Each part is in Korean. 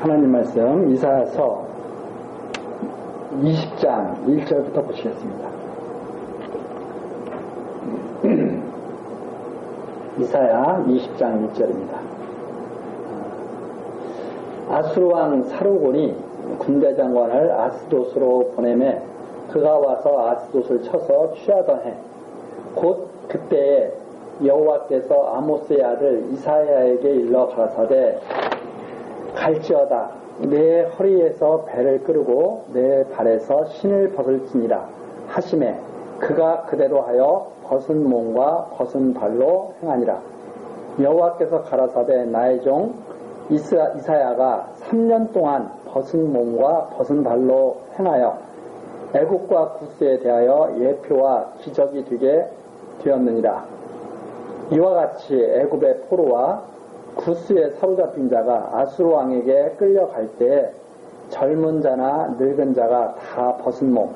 하나님 말씀 이사야서 20장 1절부터 보시겠습니다. 이사야 20장 1절입니다. 아수르 왕 사르곤이 군대 장관을 아스돗으로 보내매 그가 와서 아스돗을 쳐서 취하던 해 곧 그때에 여호와께서 아모스의 아들 이사야에게 일러 가라사대 갈지어다 내 허리에서 배를 끄르고 내 발에서 신을 벗을지니라 하시매 그가 그대로 하여 벗은 몸과 벗은 발로 행하니라. 여호와께서 가라사대 나의 종 이사야가 3년 동안 벗은 몸과 벗은 발로 행하여 애국과 구스에 대하여 예표와 기적이 되게 되었느니라. 이와 같이 애굽의 포로와 구스에 사로잡힌 자가 아수르 왕에게 끌려갈 때에 젊은 자나 늙은 자가 다 벗은 몸,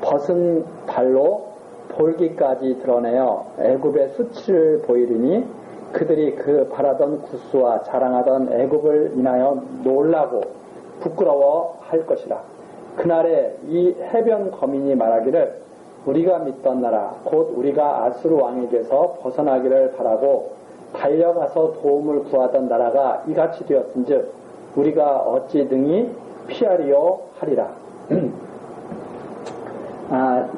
벗은 발로 볼기까지 드러내어 애굽의 수치를 보이리니 그들이 그 바라던 구스와 자랑하던 애굽을 인하여 놀라고 부끄러워 할 것이라. 그날에 이 해변 거민이 말하기를 우리가 믿던 나라 곧 우리가 아수르 왕에게서 벗어나기를 바라고 달려가서 도움을 구하던 나라가 이같이 되었은즉 우리가 어찌 등이 피하리요 하리라.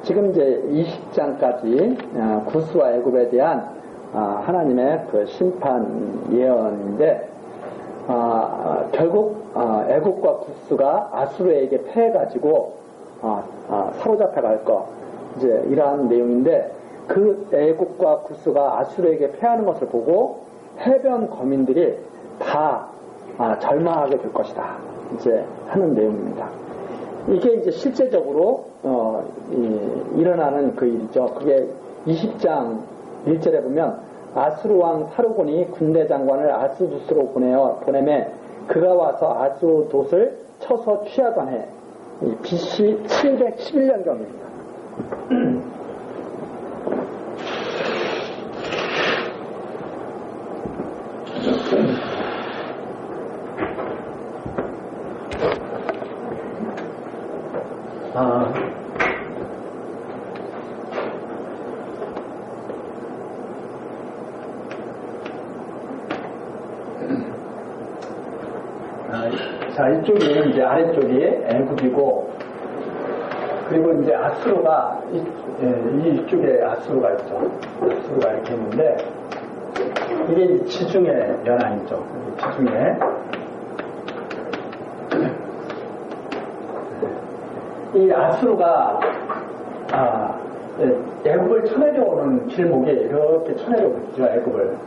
지금 이제 20장까지 구스와 애굽에 대한 하나님의 그 심판 예언인데 결국 애굽과 구스가 아수르에게 패해가지고 사로잡혀 갈 것 이제 이러한 내용인데 그 애굽과 구스가 아수르에게 패하는 것을 보고 해변 거민들이 다 절망하게 될 것이다 이제 하는 내용입니다. 이게 이제 실제적으로 일어나는 그 일이죠. 그게 20장 1절에 보면 아수르 왕 사르곤이 군대 장관을 아스돗으로 보내매 그가 와서 아스돗을 쳐서 취하던 해 BC 711년경입니다. 자, 이쪽이 이제 아래쪽이 애굽이고, 그리고 이제 아수르가, 이쪽에 아수르가 있죠. 아수르가 이렇게 있는데, 이게 지중해 연안이죠. 지중해. 이 아수르가, 애굽을 쳐내려오는 길목에 이렇게 쳐내려오고 있죠, 애굽을,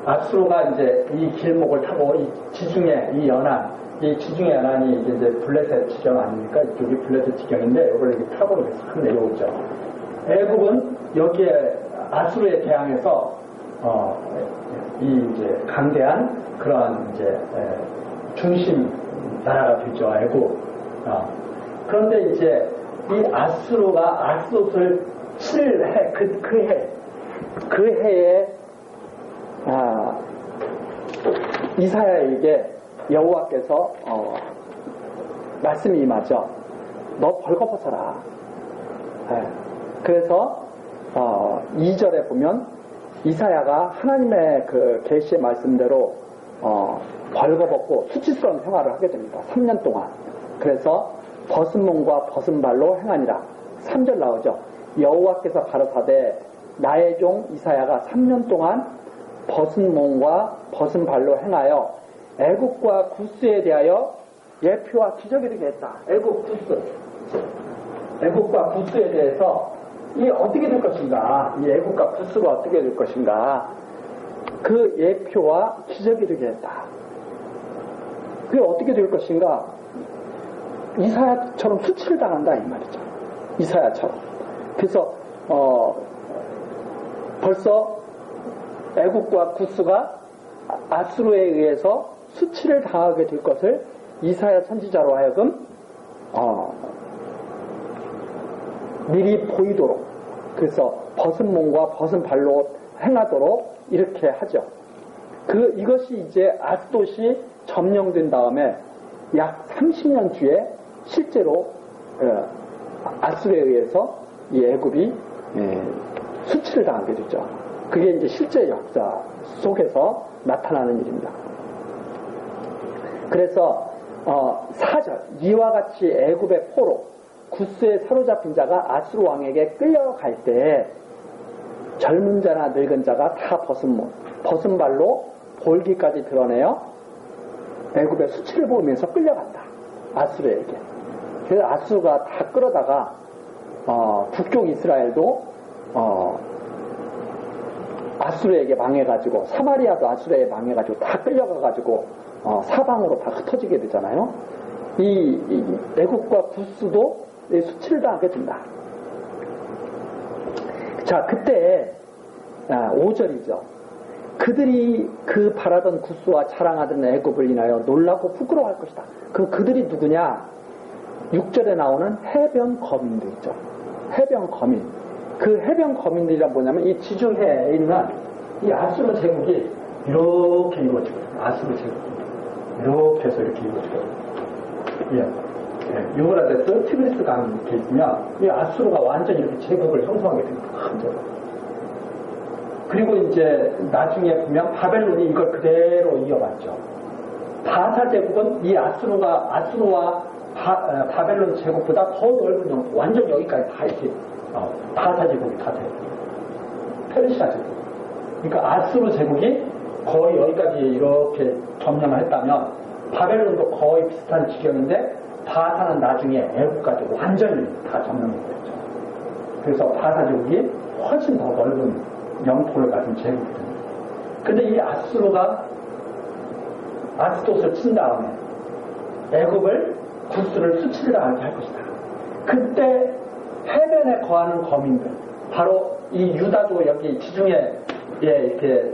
아수르가 이제 이 길목을 타고 이 지중해, 이 연안, 이 지중해 연안이 이제 블레셋 지경 아닙니까? 이쪽이 블레셋 지경인데 이걸 이렇게 타고 이렇게 싹 내려오죠. 애굽은 여기에 아수르에 대항해서 이 이제 강대한 그런 이제 중심 나라가 되죠, 애굽. 그런데 이제 이 아수르가 아스돗을 칠 해, 그 해에 이사야에게 여호와께서 말씀이 임하죠. 너 벌거벗어라. 그래서 2절에 보면 이사야가 하나님의 그 계시의 말씀대로 벌거벗고 수치스러운 생활을 하게 됩니다. 3년 동안. 그래서 벗은 몸과 벗은 발로 행하니라. 3절 나오죠. 여호와께서 가라사대 나의 종 이사야가 3년 동안 벗은 몸과 벗은 발로 행하여 애굽과 구스에 대하여 예표와 기적이 되게 했다. 애굽과 구스에 대해서 이 어떻게 될 것인가, 이 애굽과 구스가 어떻게 될 것인가, 그 예표와 기적이 되게 했다. 그게 어떻게 될 것인가, 이사야처럼 수치를 당한다 이 말이죠. 이사야처럼. 그래서 벌써 애굽과 구스가 아수르에 의해서 수치를 당하게 될 것을 이사야 선지자로 하여금 미리 보이도록, 그래서 벗은 몸과 벗은 발로 행하도록 이렇게 하죠. 이것이 이제 아스돗이 점령된 다음에 약 30년 뒤에 실제로 아수르에 의해서 이 애굽이 수치를 당하게 되죠. 그게 이제 실제 역사 속에서 나타나는 일입니다. 그래서 4절 이와 같이 애굽의 포로 구스에 사로잡힌 자가 아수르 왕에게 끌려갈 때 젊은 자나 늙은 자가 다 벗은 발로 볼기까지 드러내어 애굽의 수치를 보면서 끌려간다. 아수르에게. 그래서 아수르가 다 끌어다가 북쪽 이스라엘도 아수르에게 망해가지고 사마리아도 아수르에 망해가지고 다 끌려가가지고 사방으로 다 흩어지게 되잖아요. 이 애굽과 구스도 수치를 당하게 된다. 자, 그때 5절이죠. 그들이 그 바라던 구스와 자랑하던 애굽을 인하여 놀라고 부끄러워할 것이다. 그럼 그들이 누구냐? 6절에 나오는 해변 거민들 있죠. 해변 거민. 그 해변 거민들이란 뭐냐면 이 지중해에 있는 이 아수르 제국이 이렇게 이루어지거든요. 아수르 제국이 이렇게 해서 이렇게 이루어지거든요. 유브라데스, 티그리스 강이 이렇게 있으면 이 아수르가 완전히 이렇게 제국을 형성하게 됩니다. 완전히. 그리고 이제 나중에 보면 바벨론이 이걸 그대로 이어갔죠. 바사 제국은 이 아수르와 바벨론 제국보다 더 넓은 영토, 완전 여기까지 다 이렇게 바사 제국이 다 돼요. 페르시아 제국. 그러니까 아수르 제국이 거의 여기까지 이렇게 점령을 했다면 바벨론도 거의 비슷한 지경인데 바사는 나중에 애국까지 완전히 다 점령이 됐죠. 그래서 바사 제국이 훨씬 더 넓은 영토를 가진 제국입니다. 근데 이 아수르가 아스돗을 친 다음에 애굽을 구스를 수치를 당하게 할 것이다. 그때 해변에 거하는 거민들, 바로 이 유다도 여기 지중해 이렇게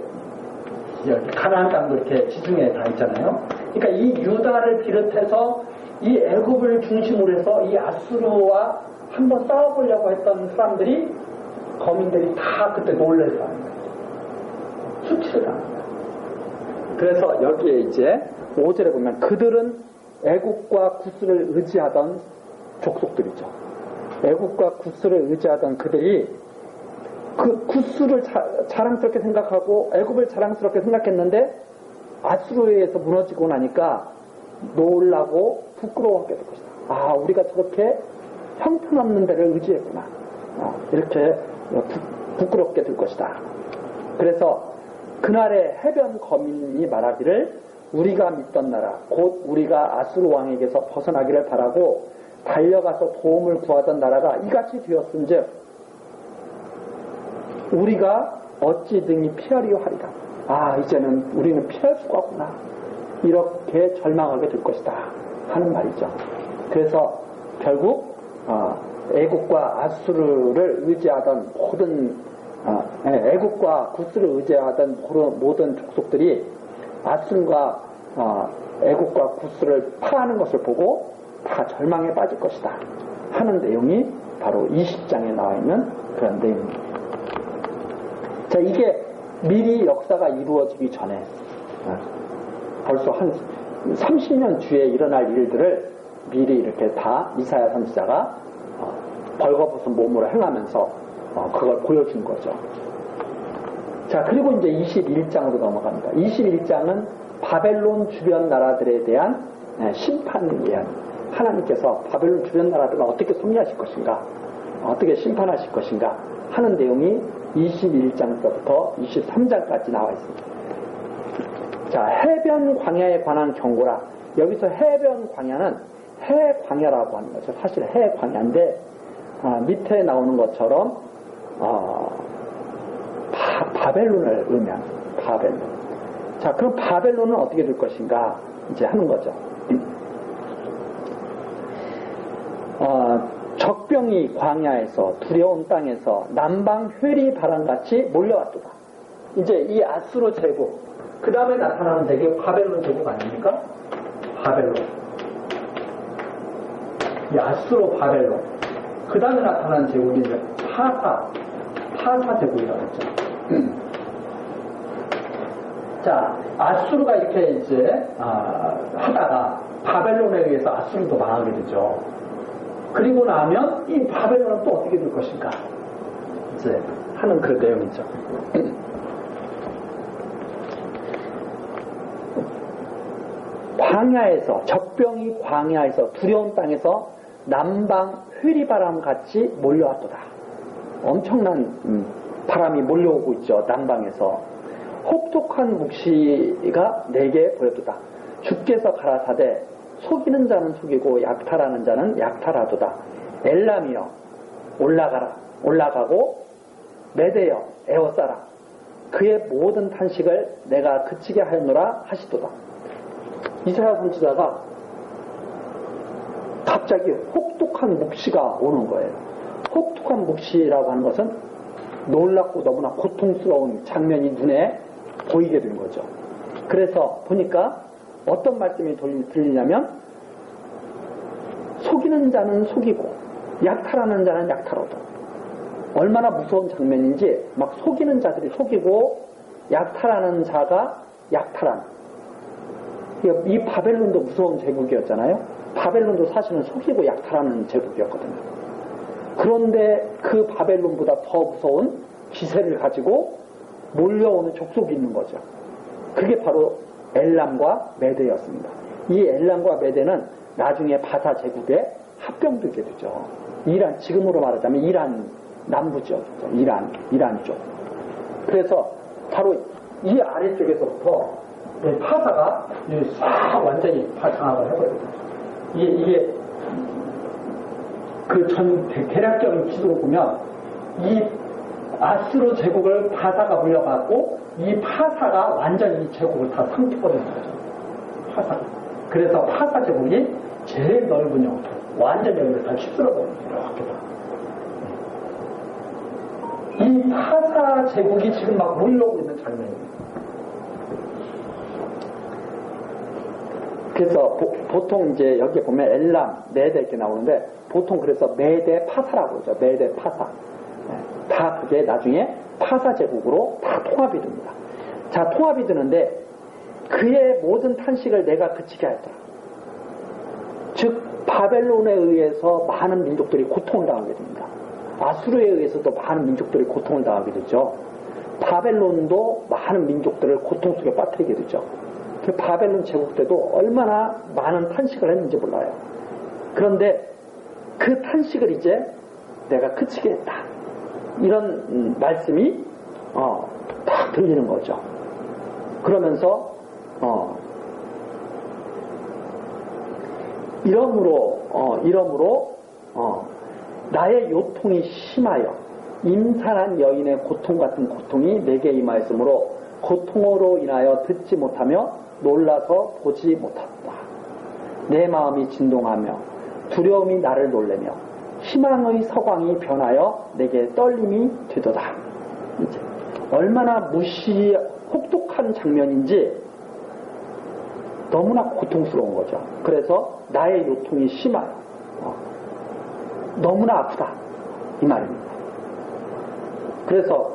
가나안 땅도 이렇게 지중해에 다 있잖아요. 그러니까 이 유다를 비롯해서 이 애굽을 중심으로 해서 이 아수르와 한번 싸워보려고 했던 사람들이 거민들이 다 그때 놀래서 합니다. 수치를 당합니다. 그래서 여기에 이제 5절에 보면 그들은 애국과 구스를 의지하던 족속들이죠. 애국과 구스를 의지하던 그들이 그 구스를 자랑스럽게 생각하고 애국을 자랑스럽게 생각했는데 아수르에 의해서 무너지고 나니까 놀라고 부끄러워하게 될 것이다. 아, 우리가 저렇게 형편없는 데를 의지했구나. 이렇게 부끄럽게 될 것이다. 그래서 그날의 해변 거민이 말하기를 우리가 믿던 나라 곧 우리가 아수르 왕에게서 벗어나기를 바라고 달려가서 도움을 구하던 나라가 이같이 되었은즉 우리가 어찌 등이 피하리요 하리라. 아, 이제는 우리는 피할 수가 없구나. 이렇게 절망하게 될 것이다 하는 말이죠. 그래서 결국 애국과 아수르를 의지하던 모든 애국과 구스를 의지하던 모든 족속들이 아수르가 애국과 구스를 파하는 것을 보고 다 절망에 빠질 것이다 하는 내용이 바로 20장에 나와 있는 그런 내용입니다. 자, 이게 미리 역사가 이루어지기 전에 벌써 한 30년 뒤에 일어날 일들을 미리 이렇게 다 이사야 선지자가 벌거벗은 몸으로 행하면서 그걸 보여준 거죠. 자, 그리고 이제 21장으로 넘어갑니다. 21장은 바벨론 주변 나라들에 대한 심판을 위한 하나님께서 바벨론 주변 나라들을 어떻게 섭리하실 것인가, 어떻게 심판하실 것인가 하는 내용이 21장부터 23장까지 나와 있습니다. 자, 해변 광야에 관한 경고라. 여기서 해변 광야는 해광야라고 하는 거죠. 사실 해광야인데 밑에 나오는 것처럼 바벨론을 의미하는 바벨론. 자, 그럼 바벨론은 어떻게 될 것인가 이제 하는 거죠. 적병이 광야에서 두려운 땅에서 남방 회리 바람같이 몰려왔도다. 이제 이 아수르 제국, 그 다음에 나타나는 대개 바벨론 제국 아닙니까? 바벨론. 이 아수르 바벨론. 그 다음에 나타나는 제국이 이제 파사 제국이라고 했죠. 자, 아수르가 이렇게 이제 하다가 바벨론에 의해서 아수르도 망하게 되죠. 그리고 나면 이 바벨론은 또 어떻게 될 것인가 이제 하는 그런 내용이죠. 광야에서, 적병이 광야에서, 두려운 땅에서 남방 회리바람 같이 몰려왔도다. 엄청난 바람이 몰려오고 있죠. 남방에서. 혹독한 묵시가 내게 보였도다. 주께서 가라사대 속이는 자는 속이고 약탈하는 자는 약탈하도다. 엘람이여 올라가라. 올라가고 메대여 에워싸라. 그의 모든 탄식을 내가 그치게 하였노라 하시도다. 이사야 선지자가 갑자기 혹독한 묵시가 오는 거예요. 혹독한 묵시라고 하는 것은 놀랍고 너무나 고통스러운 장면이 눈에 보이게 된 거죠. 그래서 보니까 어떤 말씀이 들리냐면 속이는 자는 속이고 약탈하는 자는 약탈하다. 얼마나 무서운 장면인지 막 속이는 자들이 속이고 약탈하는 자가 약탈하는. 이 바벨론도 무서운 제국이었잖아요. 바벨론도 사실은 속이고 약탈하는 제국이었거든요. 그런데 그 바벨론보다 더 무서운 기세를 가지고 몰려오는 족속이 있는 거죠. 그게 바로 엘람과 메대였습니다. 이 엘람과 메대는 나중에 바사 제국에 합병되게 되죠. 이란, 지금으로 말하자면 이란 남부 지역이죠. 이란 쪽. 그래서 바로 이 아래쪽에서부터 파사가 싹 완전히 장악을 해버립니다. 이게 그 대략적인 기도를 보면 이 아수르 제국을 파사가 물려갖고 이 파사가 완전히 이 제국을 다 상투버리는 거죠. 파사가. 그래서 파사 제국이 제일 넓은 영토, 완전 여기를 다 휩쓸어버리는 이렇게 다. 이 파사 제국이 지금 막 몰려오고 있는 장면입니다. 그래서 보통 이제 여기 보면 엘람, 메대 이렇게 나오는데 보통 그래서 메대 파사라고 그러죠. 메대 파사. 다 그게 나중에 파사 제국으로 다 통합이 됩니다. 자, 통합이 되는데 그의 모든 탄식을 내가 그치게 하였더라. 즉 바벨론에 의해서 많은 민족들이 고통을 당하게 됩니다. 아수르에 의해서도 많은 민족들이 고통을 당하게 되죠. 바벨론도 많은 민족들을 고통 속에 빠뜨리게 되죠. 그 바벨론 제국 때도 얼마나 많은 탄식을 했는지 몰라요. 그런데 그 탄식을 이제 내가 그치게 했다. 이런 말씀이 딱 들리는 거죠. 그러면서 이러므로 나의 요통이 심하여 임산한 여인의 고통 같은 고통이 내게 임하였으므로 고통으로 인하여 듣지 못하며 놀라서 보지 못한다. 내 마음이 진동하며 두려움이 나를 놀래며 희망의 서광이 변하여 내게 떨림이 되도다. 이제 얼마나 혹독한 장면인지 너무나 고통스러운 거죠. 그래서 나의 요통이 심하여 너무나 아프다 이 말입니다. 그래서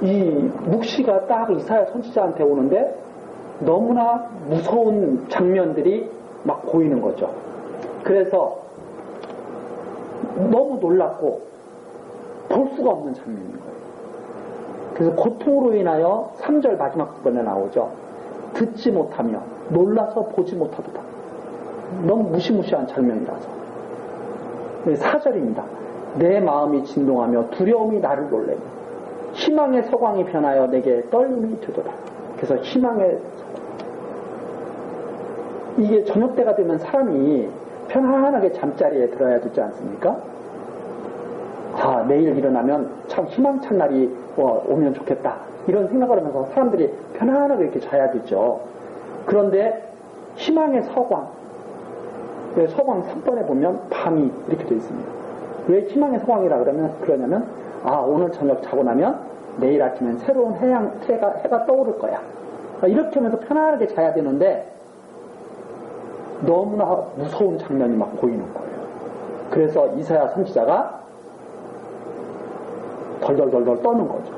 이 묵시가 딱 이사야 선지자한테 오는데 너무나 무서운 장면들이 막 보이는 거죠. 그래서 너무 놀랍고 볼 수가 없는 장면인 거예요. 그래서 고통으로 인하여 3절 마지막 부분에 나오죠. 듣지 못하며 놀라서 보지 못하도다. 너무 무시무시한 장면이라서. 4절입니다. 내 마음이 진동하며 두려움이 나를 놀래며 희망의 서광이 변하여 내게 떨림이 되도다. 그래서 희망의 이게 저녁 때가 되면 사람이 편안하게 잠자리에 들어야 되지 않습니까? 내일 일어나면 참 희망찬 날이 오면 좋겠다. 이런 생각을 하면서 사람들이 편안하게 이렇게 자야 되죠. 그런데 희망의 서광, 서광 3번에 보면 밤이 이렇게 되어 있습니다. 왜 희망의 서광이라 그러냐면 오늘 저녁 자고 나면 내일 아침엔 새로운 해가 떠오를 거야. 이렇게 하면서 편안하게 자야 되는데 너무나 무서운 장면이 막 보이는 거예요. 그래서 이사야 선지자가 덜덜덜덜 떠는 거죠.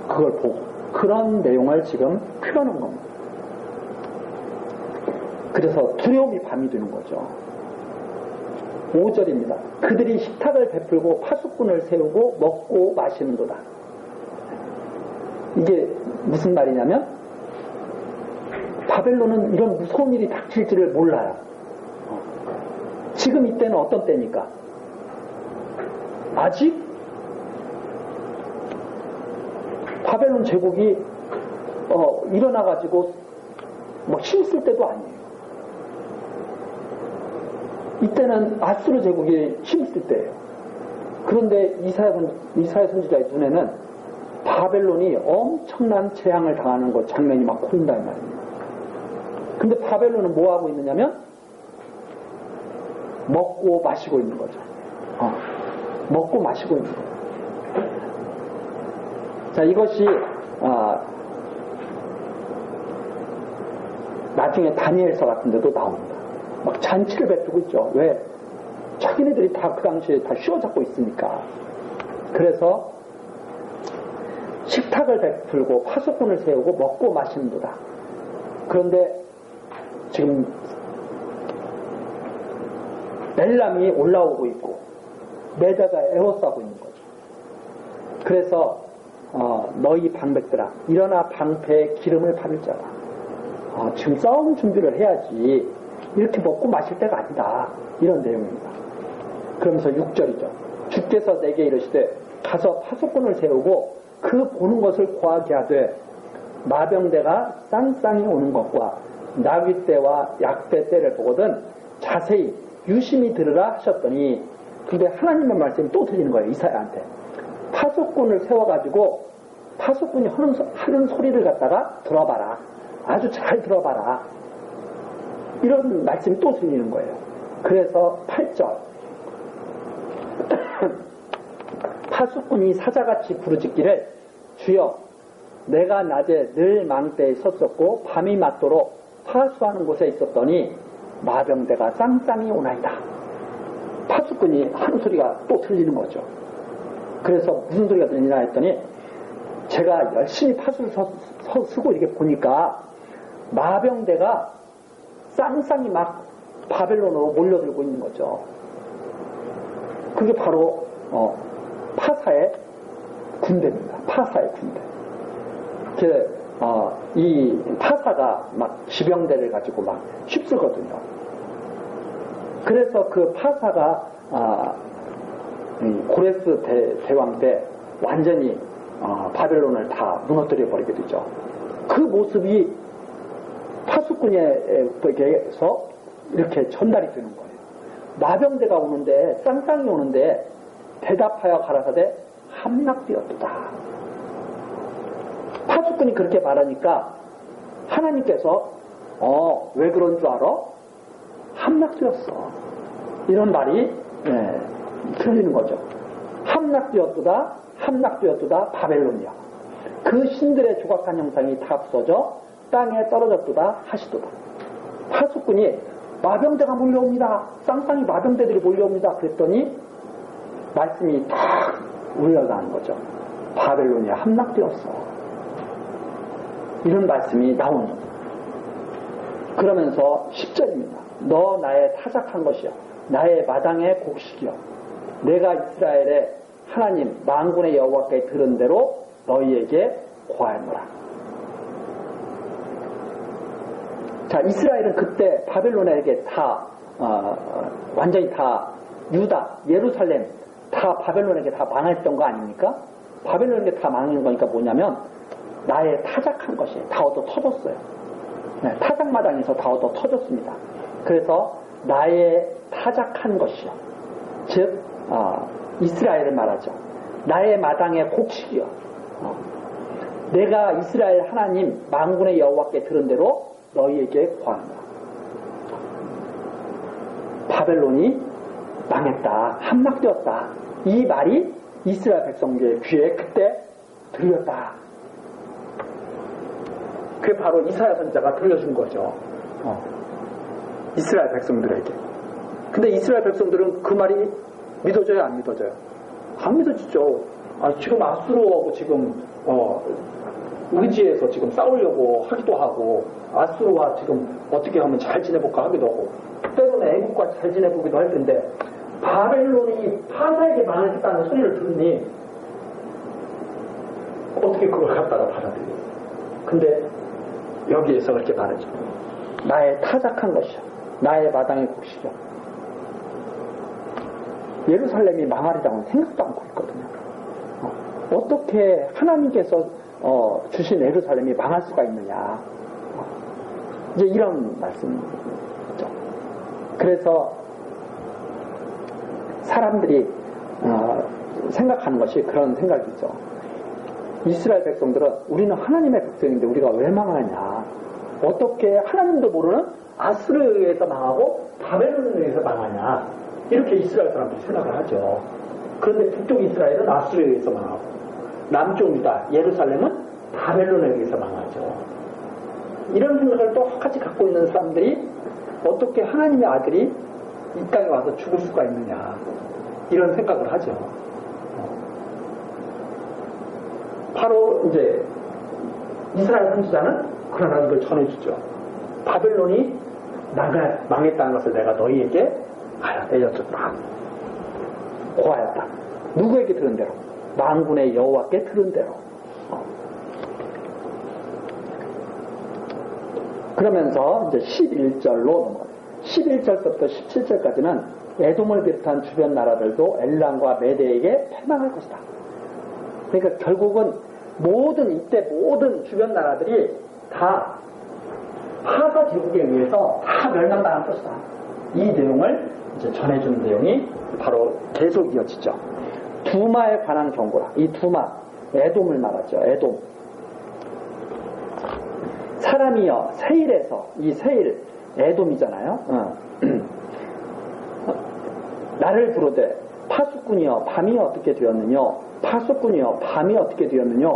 그걸 보고. 그런 내용을 지금 표현한 겁니다. 그래서 두려움이 밤이 되는 거죠. 5절입니다. 그들이 식탁을 베풀고 파수꾼을 세우고 먹고 마시는도다. 이게 무슨 말이냐면 바벨론은 이런 무서운 일이 닥칠지를 몰라요. 지금 이때는 어떤 때니까? 아직 바벨론 제국이 일어나가지고 뭐 힘쓸 때도 아니에요. 이때는 아수르 제국이 힘쓸 때예요. 그런데 이사야 선지자의 눈에는 바벨론이 엄청난 재앙을 당하는 것 장면이 막 보인단 말입니다. 근데 바벨론은 뭐 하고 있느냐면 먹고 마시고 있는 거죠. 먹고 마시고 있는 거예요. 자, 이것이 나중에 다니엘서 같은 데도 나옵니다. 막 잔치를 베푸고 있죠. 왜? 자기네들이 다 그 당시에 다 휘어잡고 있으니까. 그래서 식탁을 베풀고 파수꾼을 세우고 먹고 마시는도다. 그런데 지금 멜람이 올라오고 있고 메다가 에워싸고 있는 거죠. 그래서 너희 방백들아 일어나 방패에 기름을 바를 자라. 지금 싸움 준비를 해야지 이렇게 먹고 마실 때가 아니다. 이런 내용입니다. 그러면서 6절이죠. 주께서 내게 이르시되 가서 파수꾼을 세우고 그 보는 것을 고하게 하되 마병대가 쌍쌍이 오는 것과 나귀 때와 약대 때를 보거든 자세히 유심히 들으라 하셨더니, 근데 하나님의 말씀이 또 들리는 거예요. 이사야한테. 파수꾼을 세워가지고 파수꾼이 하는 소리를 갖다가 들어봐라. 아주 잘 들어봐라. 이런 말씀이 또 들리는 거예요. 그래서 8절 파수꾼이 사자같이 부르짖기를 주여 내가 낮에 늘 망대에 섰었고 밤이 맞도록 파수하는 곳에 있었더니 마병대가 쌍쌍이 오나이다. 파수꾼이 하는 소리가 또 들리는 거죠. 그래서 무슨 소리가 들리나 했더니 제가 열심히 파수를 쓰고 이렇게 보니까 마병대가 쌍쌍이 막 바벨론으로 몰려들고 있는 거죠. 그게 바로 파사의 군대입니다. 파사의 군대. 이 파사가 막 지병대를 가지고 막 휩쓸거든요. 그래서 그 파사가 고레스 대왕 때 완전히 바벨론을 다 무너뜨려 버리게 되죠. 그 모습이 파수꾼에게서 이렇게 전달이 되는 거예요. 마병대가 오는데 쌍쌍이 오는데 대답하여 가라사대 함락되었도다. 파수꾼이 그렇게 말하니까 하나님께서 왜 그런 줄 알아? 함락되었어. 이런 말이 들리는 거죠. 함락되었도다. 함락되었도다. 바벨론이야. 그 신들의 조각한 형상이 다 부서져 땅에 떨어졌도다 하시도다. 파수꾼이 마병대가 몰려옵니다. 쌍쌍이 마병대들이 몰려옵니다. 그랬더니 말씀이 탁 올라가는 거죠. 바벨론이 함락되었어. 이런 말씀이 나오는 겁니다. 그러면서 10절입니다. 너 나의 타작한 것이여 나의 마당의 곡식이여 내가 이스라엘의 하나님 만군의 여호와께 들은 대로 너희에게 고하노라. 자, 이스라엘은 그때 바벨론에게 다 완전히 다 유다, 예루살렘 다 바벨론에게 다 망했던 거 아닙니까? 바벨론에게 다 망한 거니까 뭐냐면 나의 타작한 것이 다 얻어 터졌어요. 타작마당에서 다 얻어 터졌습니다. 그래서 나의 타작한 것이요. 즉 이스라엘을 말하죠. 나의 마당의 곡식이요. 내가 이스라엘 하나님 만군의 여호와께 들은 대로 너희에게 고한다. 바벨론이 망했다. 함락되었다. 이 말이 이스라엘 백성들의 귀에 그때 들렸다. 그게 바로 이사야 선지자가 들려준 거죠. 이스라엘 백성들에게. 근데 이스라엘 백성들은 그 말이 믿어져요, 안 믿어져요? 안 믿어지죠. 지금 아수르하고 지금 의지해서 지금 싸우려고 하기도 하고 아수르와 지금 어떻게 하면 잘 지내볼까 하기도 하고 때로는 애국과 잘 지내보기도 할 텐데 바벨론이 파사에게 망했다는 소리를 들으니 어떻게 그걸 갖다가 받아들여요? 근데 여기에서 그렇게 말하죠. 나의 타작한 것이요, 나의 마당의 곡식이요. 예루살렘이 망하리라고는 생각도 않고 있거든요. 어떻게 하나님께서 주신 예루살렘이 망할 수가 있느냐. 이제 이런 말씀이죠. 그래서 사람들이 생각하는 것이 그런 생각이죠. 이스라엘 백성들은 우리는 하나님의 백성인데 우리가 왜 망하냐. 어떻게 하나님도 모르는 아스르에 의해서 망하고 바벨론에 의해서 망하냐. 이렇게 이스라엘 사람들이 생각을 하죠. 그런데 북쪽 이스라엘은 아스르에 의해서 망하고 남쪽 유다 예루살렘은 바벨론에 의해서 망하죠. 이런 생각을 똑같이 갖고 있는 사람들이 어떻게 하나님의 아들이 이 땅에 와서 죽을 수가 있느냐, 이런 생각을 하죠. 바로 이제 이스라엘 선지자는 그러나 이걸 전해주죠. 바벨론이 망했다는 것을 내가 너희에게 알려줬다. 고하였다. 누구에게 들은 대로? 만군의 여호와께 들은 대로. 그러면서 이제 11절로 넘어가요. 11절부터 17절까지는 에돔을 비롯한 주변 나라들도 엘람과 메대에게 패망할 것이다. 그러니까 결국은 이때 모든 주변 나라들이 다 하사 제국에 의해서 다 멸망당할 것이다. 이 내용을 이제 전해주는 내용이 바로 계속 이어지죠. 두마에 관한 경고라. 이 두마, 에돔을 말하죠. 에돔. 사람이여 세일에서, 이 세일 에돔이잖아요. 나를 부르되 파수꾼이여 밤이 어떻게 되었느냐. 파수꾼이여 밤이 어떻게 되었느냐.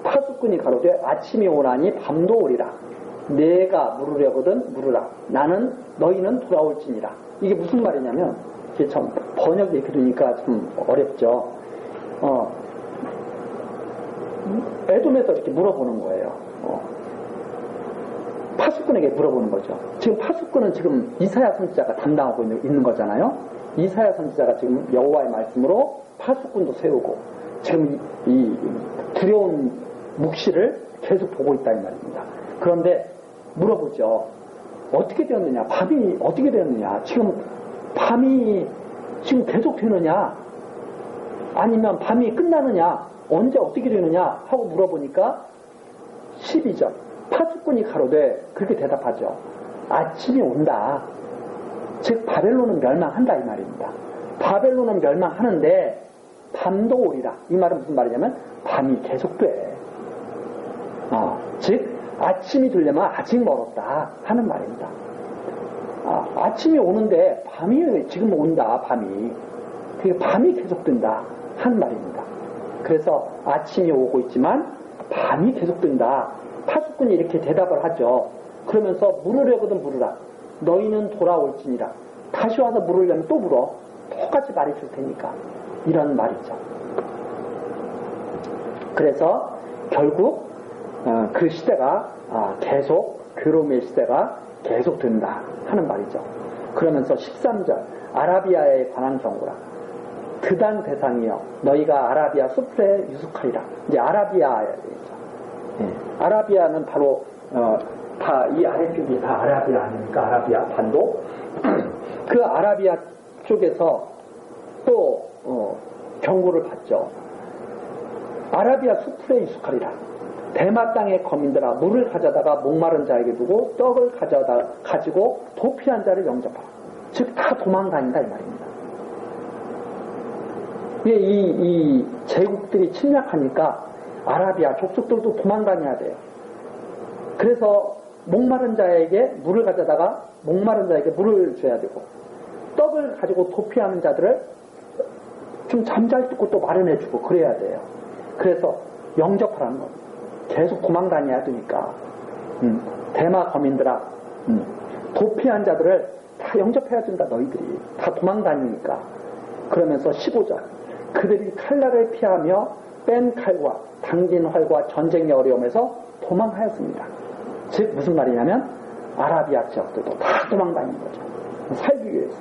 파수꾼이 가로되 아침이 오나니 밤도 오리라. 내가 물으려거든 물으라. 나는 너희는 돌아올지니라. 이게 무슨 말이냐면, 이게 참 번역이 그러니까 좀 어렵죠. 에돔에서 이렇게 물어보는 거예요. 파수꾼에게 물어보는 거죠. 지금 파수꾼은 지금 이사야 선지자가 담당하고 있는 거잖아요. 이사야 선지자가 지금 여호와의 말씀으로 파수꾼도 세우고 지금 이 두려운 묵시를 계속 보고 있다 이 말입니다. 그런데 물어보죠. 어떻게 되었느냐? 밤이 어떻게 되었느냐? 지금 밤이 지금 계속 되느냐? 아니면 밤이 끝나느냐? 언제 어떻게 되느냐? 하고 물어보니까 12절. 파수꾼이 가로되 그렇게 대답하죠. 아침이 온다. 즉 바벨론은 멸망한다 이 말입니다. 바벨론은 멸망하는데 밤도 오리라. 이 말은 무슨 말이냐면 밤이 계속돼. 즉 아침이 되려면 아직 멀었다 하는 말입니다. 아침이 오는데 밤이 지금 온다. 밤이 계속된다 하는 말입니다. 그래서 아침이 오고 있지만 밤이 계속된다. 파수꾼이 이렇게 대답을 하죠. 그러면서 물으려거든 물으라. 너희는 돌아올지니라. 다시 와서 물으려면 또 물어. 똑같이 말해줄 테니까. 이런 말이죠. 그래서 결국 그 시대가 계속 괴로움의 시대가 계속된다 하는 말이죠. 그러면서 13절 아라비아에 관한 경고라. 그단 대상이여 너희가 아라비아 수풀에 유숙하리라. 이제 아라비아죠. 아라비아는 바로 다 이 아래쪽이 다 아라비아 아닙니까? 아라비아 반도. 그 아라비아 쪽에서 또 경고를 받죠. 아라비아 수풀에 유숙하리라. 대마 땅의 거민들아 물을 가져다가 목마른 자에게 두고 떡을 가지고 도피한 자를 영접하라. 즉 다 도망다닌다 이 말입니다. 이 제국들이 침략하니까 아라비아 족속들도 도망다녀야 돼요. 그래서 목마른 자에게 물을 가져다가 목마른 자에게 물을 줘야 되고 떡을 가지고 도피하는 자들을 좀 잠잘듣고 또 마련해주고 그래야 돼요. 그래서 영접하라는 겁니다. 계속 도망다녀야 되니까 대마 거민들아 도피한 자들을 다 영접해야 된다. 너희들이 다 도망다니니까. 그러면서 15절 그들이 칼날을 피하며 뺀 칼과 당긴 활과 전쟁의 어려움에서 도망하였습니다. 즉 무슨 말이냐면 아라비아 지역들도 다 도망다닌 거죠. 살기 위해서.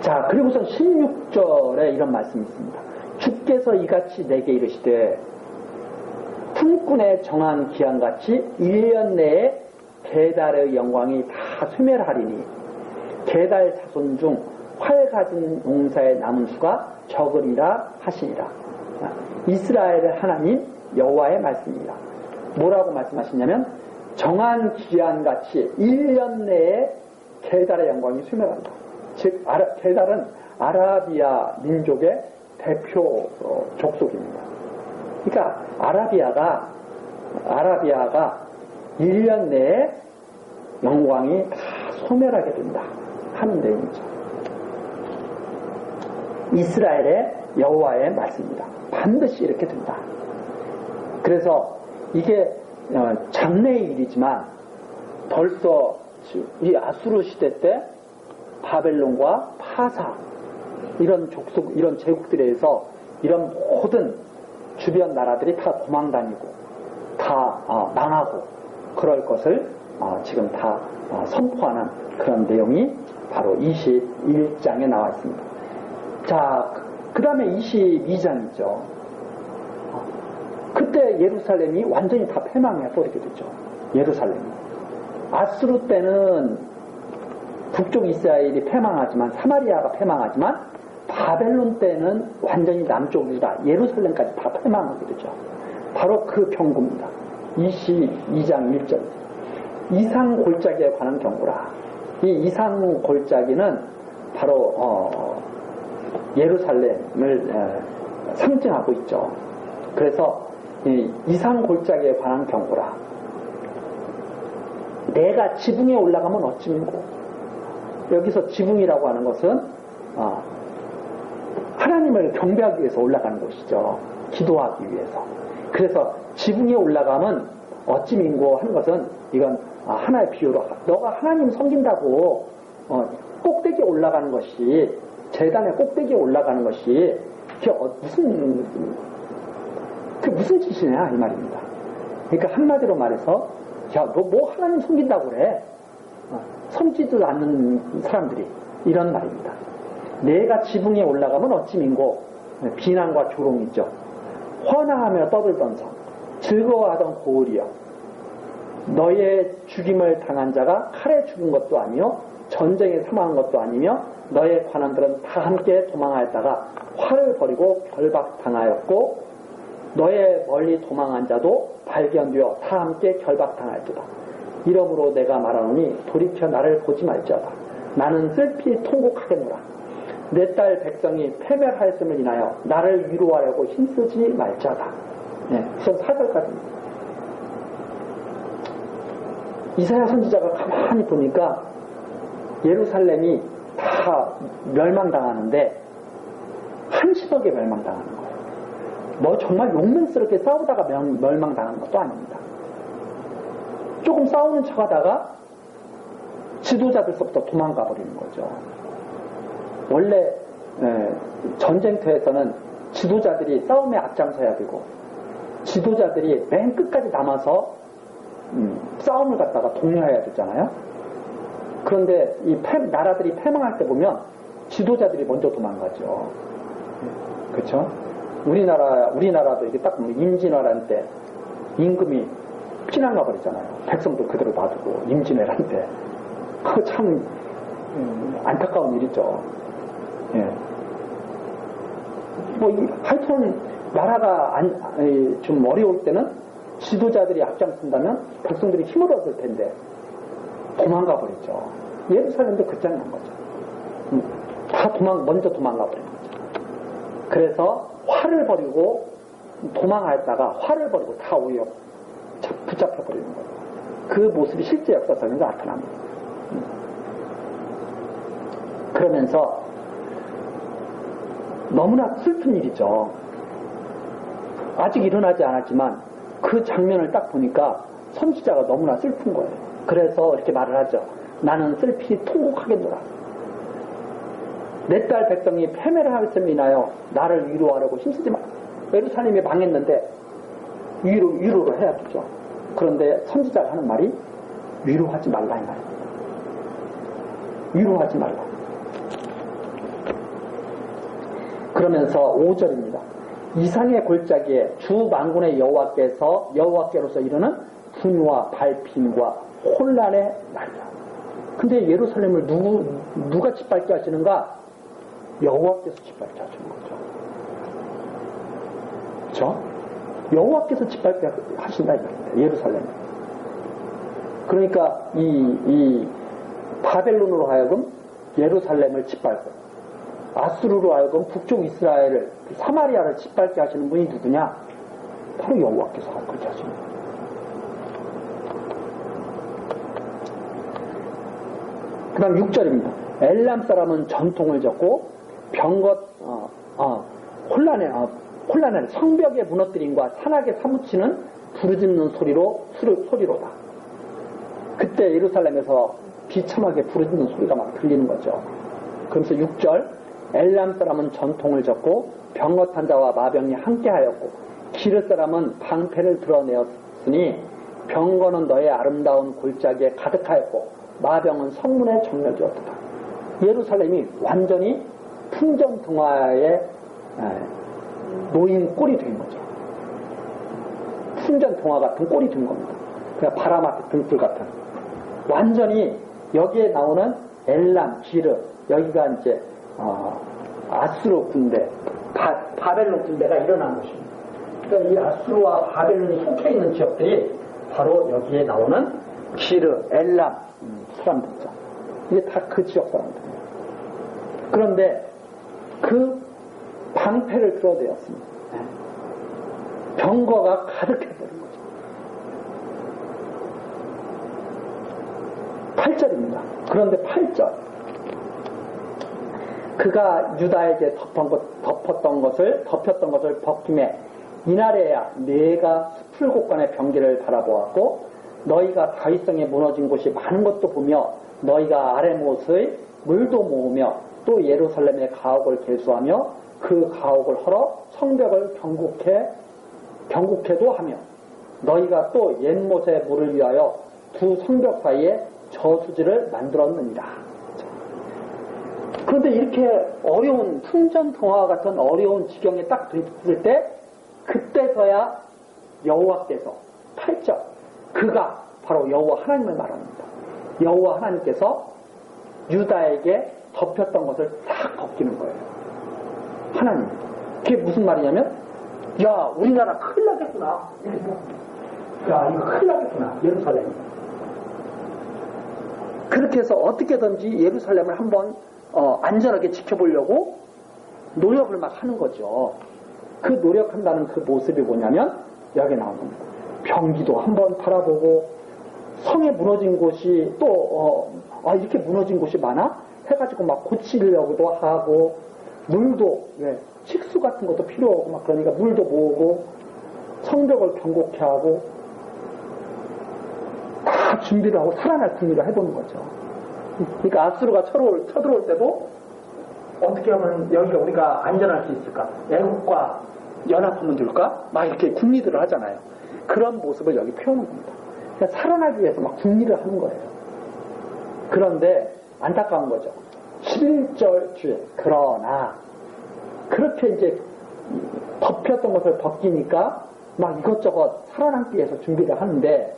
자, 그리고선 16절에 이런 말씀이 있습니다. 주께서 이같이 내게 이르시되 품꾼의 정한 기한같이 1년 내에 게달의 영광이 다 쇠멸하리니 게달 자손 중 활 가진 용사의 남은 수가 적으리라 하시니라. 이스라엘의 하나님 여호와의 말씀입니다. 뭐라고 말씀하시냐면 정한 기한같이 1년 내에 게달의 영광이 쇠멸한다. 즉 게달은 아라비아 민족의 대표 족속입니다. 그러니까 아라비아가 1년 내에 영광이 다 소멸하게 된다 하는 내용이죠. 이스라엘의 여호와의 말씀입니다. 반드시 이렇게 된다. 그래서 이게 장래의 일이지만 벌써 이 아수르 시대 때 바벨론과 파사 이런 족속 이런 제국들에 의해서 이런 모든 주변 나라들이 다 도망다니고 다 망하고 그럴 것을 지금 다 선포하는 그런 내용이 바로 21장에 나와 있습니다. 자, 그 다음에 22장이죠. 그때 예루살렘이 완전히 다 패망해버리게 되죠. 예루살렘이. 아수르 때는 북쪽 이스라엘이 패망하지만 사마리아가 패망하지만 바벨론 때는 완전히 남쪽이라 예루살렘까지 다 패망하게 되죠. 바로 그 경고입니다. 22장 1절. 이상 골짜기에 관한 경고라. 이 이상 골짜기는 바로 예루살렘을 상징하고 있죠. 그래서 이 이상 골짜기에 관한 경고라. 내가 지붕에 올라가면 어찌민고. 여기서 지붕이라고 하는 것은 하나님을 경배하기 위해서 올라가는 곳이죠. 기도하기 위해서. 그래서 지붕에 올라가면 어찌민고 하는 것은 이건 하나의 비유로 너가 하나님 섬긴다고 꼭대기에 올라가는 것이 제단의 꼭대기에 올라가는 것이 그게 무슨 짓이냐 이 말입니다. 그러니까 한마디로 말해서 야, 너 뭐 하나님 섬긴다고 그래? 섬지도 않는 사람들이 이런 말입니다. 내가 지붕에 올라가면 어찌민고 비난과 조롱이죠. 헌화하며 떠들던 성 즐거워하던 고을이여 너의 죽임을 당한 자가 칼에 죽은 것도 아니요 전쟁에 사망한 것도 아니며 너의 관원들은 다 함께 도망하였다가 활을 버리고 결박당하였고 너의 멀리 도망한 자도 발견되어 다 함께 결박당하였도다. 이러므로 내가 말하노니 돌이켜 나를 보지 말지어다. 나는 슬피 통곡하겠노라. 내 딸 백성이 패멸하였음을 인하여 나를 위로하려고 힘쓰지 말지어다. 네, 우선 4절까지입니다. 이사야 선지자가 가만히 보니까 예루살렘이 다 멸망당하는데 한심하게 멸망당하는 거예요. 뭐 정말 용맹스럽게 싸우다가 멸망당하는 것도 아닙니다. 조금 싸우는 척 하다가 지도자들서부터 도망가 버리는 거죠. 원래 전쟁터에서는 지도자들이 싸움에 앞장서야 되고 지도자들이 맨 끝까지 남아서 싸움을 갖다가 독려해야 되잖아요. 그런데 이 나라들이 패망할 때 보면 지도자들이 먼저 도망가죠. 그렇죠? 우리나라도 이게 딱 임진왜란 때 임금이 피난가 버리잖아요. 백성도 그대로 놔두고 임진왜란 때. 그거 참 안타까운 일이죠. 예. 하여튼 나라가 좀 어려울 때는 지도자들이 앞장선다면 백성들이 힘을 얻을 텐데 도망가 버리죠. 예루살렘도 그 짱 난 거죠. 먼저 도망가 버린 거죠. 그래서 활을 버리고 도망하였다가 활을 버리고 다 오히려 붙잡혀 버리는 거예요. 그 모습이 실제 역사상에서 나타납니다. 그러면서 너무나 슬픈 일이죠. 아직 일어나지 않았지만 그 장면을 딱 보니까 선지자가 너무나 슬픈 거예요. 그래서 이렇게 말을 하죠. 나는 슬피 통곡하겠노라. 내 딸 백성이 패매를 하였음이 인하여 나를 위로하려고 힘쓰지 마. 예루살렘이 망했는데 위로를 해야겠죠. 그런데 선지자가 하는 말이 위로하지 말라 이 말입니다. 위로하지 말라. 그러면서 5절입니다. 이상의 골짜기에 주 만군의 여호와께로서 이르는 분유와 발핀과 혼란의 날이다. 근데 예루살렘을 누가 짓밟게 하시는가? 여호와께서 짓밟게 하시는 거죠. 그렇죠? 여호와께서 짓밟게 하신다 이겁니다. 예루살렘을. 그러니까 이 바벨론으로 하여금 예루살렘을 짓밟고 아수르로 하여금 북쪽 이스라엘을 사마리아를 짓밟게 하시는 분이 누구냐? 바로 여호와께서 그렇게 하시는 거예요. 그 다음 6절입니다. 엘람 사람은 전통을 졌고 혼란을 성벽에 무너뜨림과 산악에 사무치는 부르짖는 소리로다. 그때 예루살렘에서 비참하게 부르짖는 소리가 막 들리는 거죠. 그러면서 6절 엘람 사람은 전통을 졌고 병거탄 자와 마병이 함께하였고 기르 사람은 방패를 드러내었으니 병거는 너의 아름다운 골짜기에 가득하였고 마병은 성문의 정렬이었다. 예루살렘이 완전히 풍전등화에 놓인 꼴이 된 거죠. 풍전등화 같은 꼴이 된 겁니다. 그냥 바람 앞에 등불 같은. 완전히 여기에 나오는 엘람, 기르, 여기가 이제 아수르 군대, 바벨론 군대가 일어난 것입니다. 그러니까 이 아수르와 바벨론이 속해 있는 지역들이 바로 여기에 나오는 기르, 엘람 사람들이죠. 이게 다 그 지역 사람들이에요. 그런데 그 방패를 드러내었습니다. 병거가 가득해버린 거죠. 8절입니다. 그런데 8절 그가 유다에게 덮였던 것을 벗김에 이날에야 내가 숲을곡간의 병기를 바라보았고 너희가 다윗성에 무너진 곳이 많은 것도 보며 너희가 아레못의 물도 모으며 또 예루살렘의 가옥을 개수하며 그 가옥을 헐어 성벽을 경곡해도 하며 너희가 또 옛못의 물을 위하여 두 성벽 사이에 저수지를 만들었느니라. 그런데 이렇게 어려운 풍전등화 같은 어려운 지경에 딱 됐을 때 그때서야 여호와께서 8절 그가 바로 여호와 하나님을 말합니다. 여호와 하나님께서 유다에게 덮였던 것을 싹 벗기는 거예요. 하나님. 그게 무슨 말이냐면 야 우리나라 큰일 나겠구나. 야 이거 큰일 나겠구나. 예루살렘. 그렇게 해서 어떻게든지 예루살렘을 한번 안전하게 지켜보려고 노력을 막 하는 거죠. 그 노력한다는 그 모습이 뭐냐면 여기 나오는 겁니다. 병기도 한번 바라보고 성에 무너진 곳이 또 이렇게 무너진 곳이 많아? 해가지고 막 고치려고도 하고 물도 식수 같은 것도 필요하고 막 그러니까 물도 모으고 성벽을 경곡해 하고 다 준비를 하고 살아날 준비를 해보는 거죠. 그러니까 아수르가 쳐들어올 때도 어떻게 하면 여기가 우리가 안전할 수 있을까? 애국과 연합하면 될까? 막 이렇게 궁리들을 하잖아요. 그런 모습을 여기 표현한 겁니다. 그러니까 살아나기 위해서 막 궁리를 하는 거예요. 그런데 안타까운 거죠. 11절 주에 그러나 그렇게 이제 덮였던 것을 벗기니까 막 이것저것 살아남기 위해서 준비를 하는데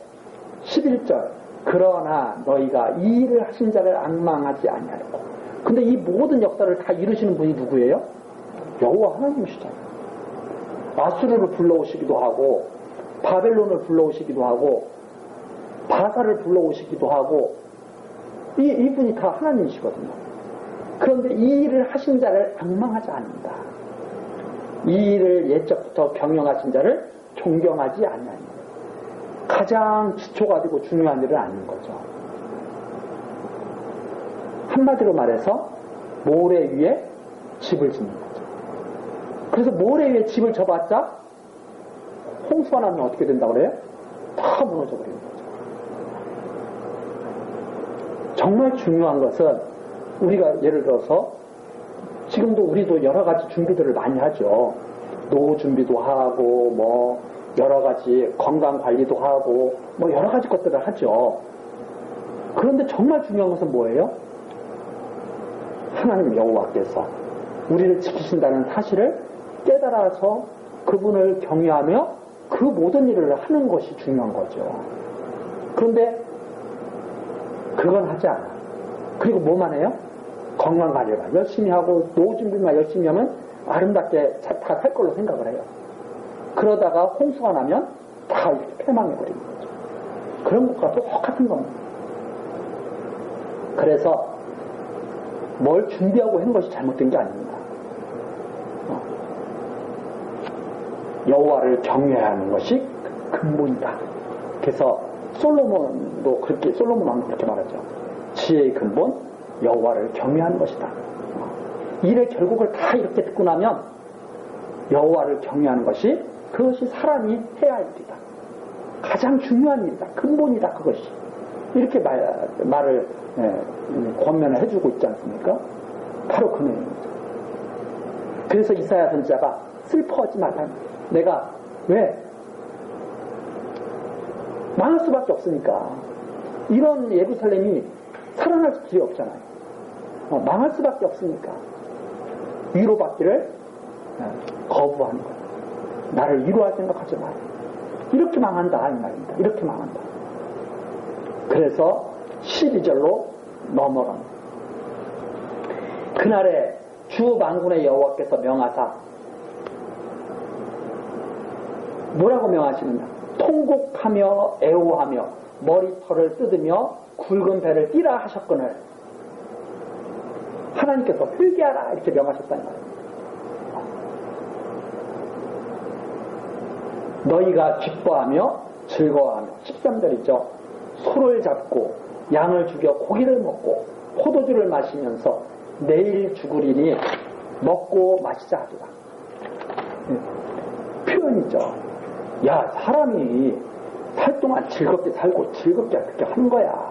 11절 그러나 너희가 이 일을 하신 자를 앙망하지 아니하였고 근데 이 모든 역사를 다 이루시는 분이 누구예요? 여호와 하나님이시잖아요. 아수르를 불러오시기도 하고 바벨론을 불러오시기도 하고 바사를 불러오시기도 하고 이분이 다 하나님이시거든요. 그런데 이 일을 하신 자를 앙망하지 않는다. 이 일을 옛적부터 경영하신 자를 존경하지 아니하니 가장 기초가 되고 중요한 일은 아닌 거죠. 한마디로 말해서 모래 위에 집을 짓는 거죠. 그래서 모래 위에 집을 져봤자 홍수가 나면 어떻게 된다고 그래요? 다 무너져 버리는 거죠. 정말 중요한 것은 우리가 예를 들어서 지금도 우리도 여러 가지 준비들을 많이 하죠. 노후 준비도 하고, 뭐, 여러 가지 건강 관리도 하고, 뭐, 여러 가지 것들을 하죠. 그런데 정말 중요한 것은 뭐예요? 하나님 여호와께서 우리를 지키신다는 사실을 깨달아서 그분을 경외하며 그 모든 일을 하는 것이 중요한 거죠. 그런데 그건 하지 않아. 그리고 뭐만 해요? 건강 관리만 열심히 하고 노후 준비만 열심히 하면 아름답게 다 살 걸로 생각을 해요. 그러다가 홍수가 나면 다 이렇게 패망해버리는 거죠. 그런 것과 똑같은 겁니다. 그래서 뭘 준비하고 한 것이 잘못된 게 아닙니다. 여호와를 경외하는 것이 근본이다. 그래서 솔로몬 왕도 그렇게 말하죠. 지혜의 근본 여호와를 경외하는 것이다. 일의 결국을 다 이렇게 듣고 나면 여호와를 경외하는 것이 그것이 사람이 해야 할 일이다. 가장 중요한 일이다. 근본이다. 그것이. 이렇게 말을 권면을 해주고 있지 않습니까? 바로 그 내용입니다. 그래서 이사야 선지자가 슬퍼하지 말라. 내가 왜? 망할 수밖에 없으니까. 이런 예루살렘이 살아날 길이 없잖아요. 망할 수밖에 없으니까. 위로받기를 거부하는 거예요. 나를 위로할 생각하지 마라. 이렇게 망한다 이 말입니다. 이렇게 망한다. 그래서 12절로 넘어갑니다. 그날에 주 만군의 여호와께서 명하사 뭐라고 명하시느냐? 통곡하며 애호하며 머리털을 뜯으며 굵은 배를 띠라 하셨거늘 하나님께서 회개하라 이렇게 명하셨다는 말입니다. 너희가 기뻐하며 즐거워하며 13절이죠. 소를 잡고 양을 죽여 고기를 먹고 포도주를 마시면서 내일 죽으리니 먹고 마시자 하리라. 표현이죠. 야, 사람이 살 동안 즐겁게 살고 즐겁게 그렇게 하는 거야.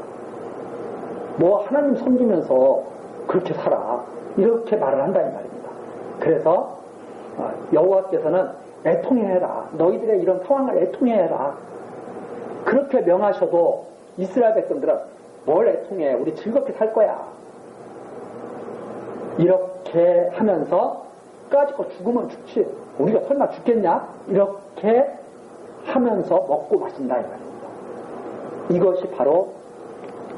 뭐 하나님 섬기면서 그렇게 살아. 이렇게 말을 한다 이 말입니다. 그래서 여호와께서는 애통해라. 너희들의 이런 상황을 애통해라. 그렇게 명하셔도 이스라엘 백성들은 뭘 애통해? 우리 즐겁게 살 거야. 이렇게 하면서 까짓거 죽으면 죽지. 우리가 설마 죽겠냐? 이렇게 하면서 먹고 마신다 이 말입니다. 이것이 바로